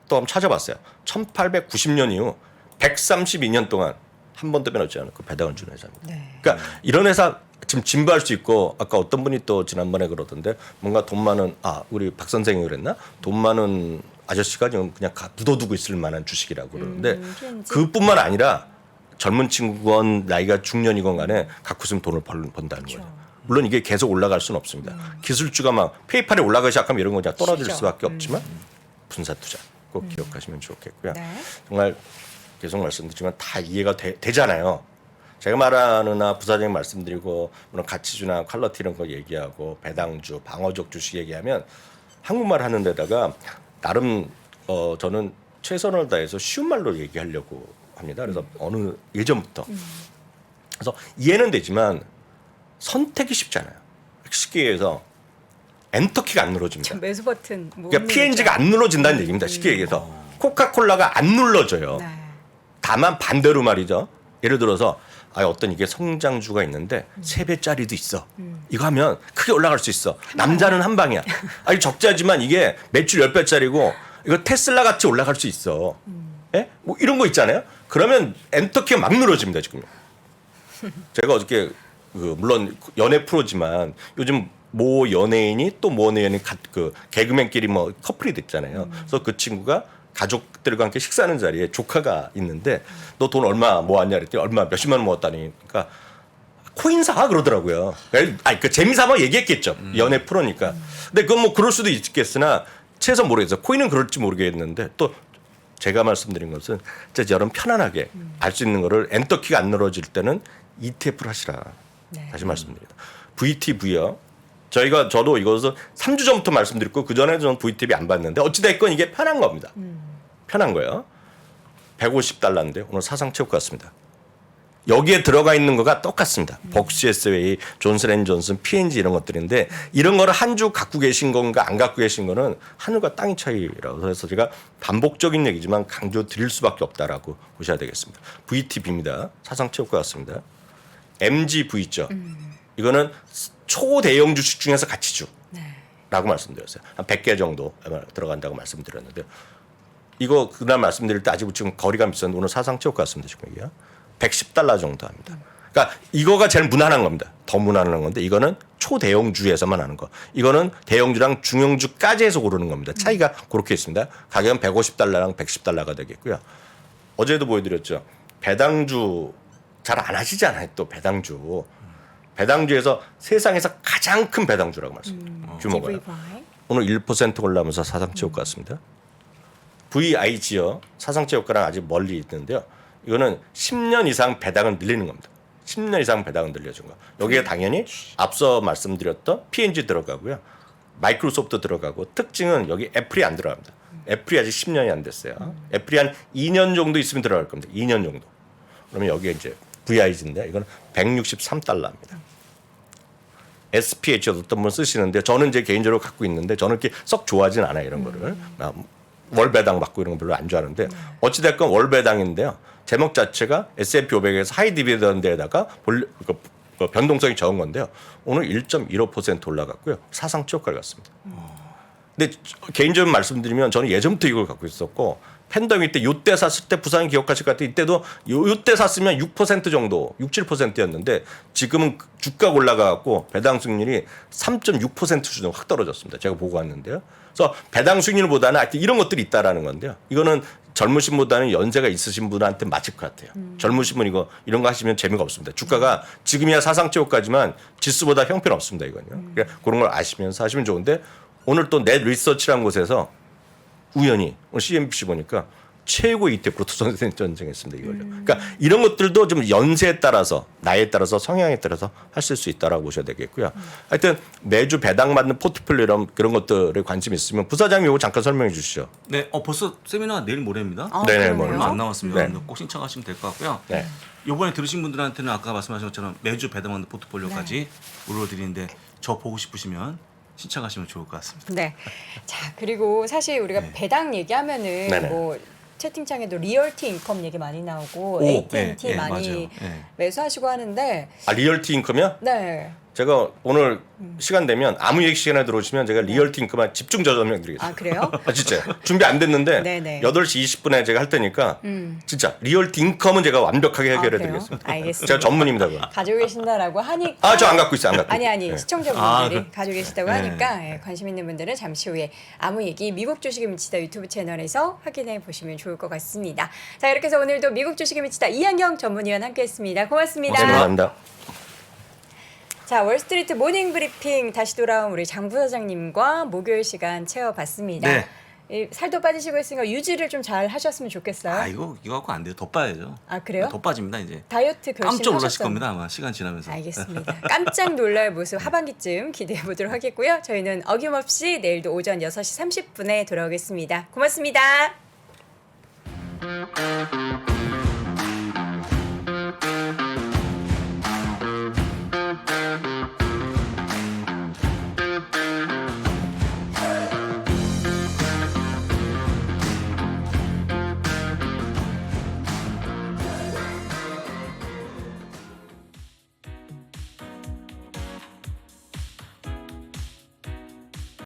[SPEAKER 12] 또 한번 찾아봤어요. 1890년 이후 132년 동안 한 번도 변하지 않고 배당을 주는 회사입니다.
[SPEAKER 1] 네.
[SPEAKER 12] 그러니까 이런 회사 지금 진부할 수 있고 아까 어떤 분이 또 지난번에 그러던데 뭔가 돈 많은 우리 박 선생이 그랬나? 돈 많은 아저씨가 지금 그냥 묻어두고 있을 만한 주식이라고 그러는데 그뿐만 아니라 젊은 친구건 나이가 중년이건 간에 갖고 있으면 돈을 번다는 거죠. 물론 이게 계속 올라갈 수는 없습니다. 기술주가 막 페이팔에 올라가기 시작하면 이런 거 그냥 떨어질
[SPEAKER 1] 쉬죠.
[SPEAKER 12] 수밖에 없지만 분산 투자 꼭 기억하시면 좋겠고요.
[SPEAKER 1] 네.
[SPEAKER 12] 정말 계속 말씀드리지만 다 이해가 되잖아요. 제가 말하는 부사장님 말씀드리고 물론 가치주나 퀄러티 이런 거 얘기하고 배당주, 방어적 주식 얘기하면 한국말 하는 데다가 나름 저는 최선을 다해서 쉬운 말로 얘기하려고 합니다. 그래서 어느 예전부터 그래서 이해는 되지만 선택이 쉽지 않아요. 쉽게 얘기해서 엔터키가 안 눌러집니다.
[SPEAKER 1] 매수 버튼.
[SPEAKER 12] 그러니까 P&G가 안 눌러진다는 얘기입니다. 쉽게 얘기해서 코카콜라가 안 눌러져요.
[SPEAKER 1] 네.
[SPEAKER 12] 다만 반대로 말이죠. 예를 들어서 어떤 이게 성장주가 있는데 3배짜리도 있어. 이거 하면 크게 올라갈 수 있어. 남자는 한 방이야. 적자지만 이게 매출 10배짜리고 이거 테슬라 같이 올라갈 수 있어. 예? 뭐 이런 거 있잖아요. 그러면 엔터키가 막 늘어집니다 지금. 제가 어저께 물론 연애 프로지만 요즘 모 연예인이 또 모 연예인이 개그맨끼리 뭐 커플이 됐잖아요. 그래서 그 친구가 가족들과 함께 식사하는 자리에 조카가 있는데 너 돈 얼마 모았냐 그랬더니 얼마 몇십만 원 모았다니. 그러니까 코인 사 그러더라고요. 그 재미삼아 얘기했겠죠. 연애 프로니까. 근데 그건 뭐 그럴 수도 있겠으나 최소 모르겠어요. 코인은 그럴지 모르겠는데 또 제가 말씀드린 것은 진짜 여러분 편안하게 알 수 있는 거를 엔터키가 안 늘어질 때는 ETF를 하시라.
[SPEAKER 1] 네.
[SPEAKER 12] 다시 말씀드립니다. VTV요. 저도 이것을 3주 전부터 말씀드렸고 그전에도 저는 VTV 안 봤는데 어찌됐건 이게 편한 겁니다. 편한 거예요. 150달러인데 오늘 사상 최고 같습니다. 여기에 들어가 있는 거가 똑같습니다. 복시에스웨이, 존슨앤존슨, P&G 이런 것들인데 이런 거를 한 주 갖고 계신 건가 안 갖고 계신 거는 하늘과 땅의 차이라고 해서 제가 반복적인 얘기지만 강조 드릴 수밖에 없다라고 보셔야 되겠습니다. VTV입니다. 사상 최고 같습니다. MGV 있죠. 이거는 초대형 주식 중에서 가치주라고 말씀드렸어요. 한 100개 정도 들어간다고 말씀드렸는데 이거 그날 말씀드릴 때 아직 지금 거리감 있었는데 오늘 사상 최고 같습니다. 지금 이게요. 110달러 정도 합니다. 그러니까 이거가 제일 무난한 겁니다. 더 무난한 건데 이거는 초대형주에서만 하는 거. 이거는 대형주랑 중형주까지 해서 고르는 겁니다. 차이가 그렇게 있습니다. 가격은 150달러랑 110달러가 되겠고요. 어제도 보여드렸죠. 배당주 잘 안 하시지 않아요. 또 배당주. 배당주에서 세상에서 가장 큰 배당주라고 말씀드립니다. 규모가요. 오늘 1% 올라오면서 사상체육 같습니다. VIG요. 사상체육과랑 아직 멀리 있는데요. 이거는 10년 이상 배당을 늘리는 겁니다. 10년 이상 배당을 늘려준 거. 여기에 당연히 앞서 말씀드렸던 P&G 들어가고요. 마이크로소프트 들어가고 특징은 여기 애플이 안 들어갑니다. 애플이 아직 10년이 안 됐어요. 애플이 한 2년 정도 있으면 들어갈 겁니다. 2년 정도. 그러면 여기에 이제 VIG인데 이건 163달러입니다. SPH 어떤 분 쓰시는데 저는 이제 개인적으로 갖고 있는데 저는 이렇게 썩 좋아하진 않아요. 이런 거를. 월 배당 받고 이런 거 별로 안 좋아하는데 어찌됐건 월 배당인데요. 제목 자체가 S&P 500에서 하이 디비던드에다가 변동성이 적은 건데요. 오늘 1.15% 올라갔고요. 사상 최고가를 갔습니다. 근데 개인적으로 말씀드리면 저는 예전부터 이걸 갖고 있었고 팬데믹 때 요때 샀을 때 부산이 기억하실 것 같아요. 이때도 요때 샀으면 6% 정도, 6-7%였는데 지금은 주가가 올라가고 배당 수익률이 3.6% 수준 확 떨어졌습니다. 제가 보고 왔는데요. 그래서 배당 수익률보다는 하여튼 이런 것들이 있다라는 건데요. 이거는 젊으신 분보다는 연세가 있으신 분한테 맞을 것 같아요. 젊으신 분 이런 거 하시면 재미가 없습니다. 주가가 지금이야 사상 최고까지만 지수보다 형편없습니다. 이건요. 그러니까 그런 걸 아시면서 하시면 좋은데 오늘 또 넷 리서치라는 곳에서 우연히 오늘 CNBC 보니까 최고 ETF로 투자선생 전쟁했습니다. 이걸요. 그러니까 이런 것들도 좀 연세에 따라서 나이에 따라서 성향에 따라서 하실 수 있다라고 보셔야 되겠고요. 하여튼 매주 배당받는 포트폴리오 이런 그런 것들에 관심 있으면 부사장님 이거 잠깐 설명해 주시죠.
[SPEAKER 2] 네, 벌써 세미나 내일 모레입니다.
[SPEAKER 12] 네네,
[SPEAKER 1] 그러네요.
[SPEAKER 2] 얼마 안 남았습니다.
[SPEAKER 12] 네.
[SPEAKER 2] 꼭 신청하시면 될 것 같고요.
[SPEAKER 12] 네.
[SPEAKER 2] 이번에 들으신 분들한테는 아까 말씀하신 것처럼 매주 배당받는 포트폴리오까지 무료로 드리는데 저 보고 싶으시면 신청하시면 좋을 것 같습니다.
[SPEAKER 1] 네. 자, 그리고 사실 우리가
[SPEAKER 2] 네.
[SPEAKER 1] 배당 얘기하면은
[SPEAKER 12] 네네.
[SPEAKER 1] 뭐 채팅창에도 리얼티 인컴 얘기 많이 나오고
[SPEAKER 2] 오,
[SPEAKER 1] AT&T
[SPEAKER 2] 네, 네,
[SPEAKER 1] 많이
[SPEAKER 2] 맞아요. 네.
[SPEAKER 1] 매수하시고 하는데
[SPEAKER 12] 아 리얼티 인컴이요?
[SPEAKER 1] 네.
[SPEAKER 12] 제가 오늘 시간 되면 아무 얘기 시간에 들어오시면 제가 리얼티 인컴한 집중 저설명 드리겠습니다.
[SPEAKER 1] 아, 그래요?
[SPEAKER 12] 아, 진짜 준비 안 됐는데
[SPEAKER 1] 네네.
[SPEAKER 12] 8시 20분에 제가 할 테니까 진짜 리얼티 인컴은 제가 완벽하게 해결해
[SPEAKER 1] 그래요?
[SPEAKER 12] 드리겠습니다.
[SPEAKER 1] 알겠습니다.
[SPEAKER 12] 제가 전문입니다. 그거.
[SPEAKER 1] 가지고 계신다라고 하니까
[SPEAKER 12] 아, 저 안 갖고 있어요. 안 갖고.
[SPEAKER 1] 아니
[SPEAKER 12] 네.
[SPEAKER 1] 시청자분들이 가지고 계시다고
[SPEAKER 2] 네.
[SPEAKER 1] 하니까 예, 관심 있는 분들은 잠시 후에 아무 얘기 미국 주식에 미치다 유튜브 채널에서 확인해 보시면 좋을 것 같습니다. 자, 이렇게 해서 오늘도 미국 주식에 미치다 이한경 전문위원 함께했습니다. 고맙습니다.
[SPEAKER 12] 네, 감사합니다.
[SPEAKER 1] 자, 월스트리트 모닝 브리핑 다시 돌아온 우리 장 부사장님과 목요일 시간 채워봤습니다.
[SPEAKER 2] 네.
[SPEAKER 1] 이 살도 빠지시고 했으니까 유지를 좀 잘 하셨으면 좋겠어요.
[SPEAKER 2] 아 이거 갖고 안 돼요. 더 빠야죠.
[SPEAKER 1] 아, 그래요?
[SPEAKER 2] 더 빠집니다 이제.
[SPEAKER 1] 다이어트
[SPEAKER 2] 깜짝 놀라실
[SPEAKER 1] 결심하셨던
[SPEAKER 2] 겁니다 아마 시간 지나면서.
[SPEAKER 1] 알겠습니다. 깜짝 놀랄 모습 하반기쯤 기대해 보도록 하겠고요. 저희는 어김없이 내일도 오전 6시 30분에 돌아오겠습니다. 고맙습니다.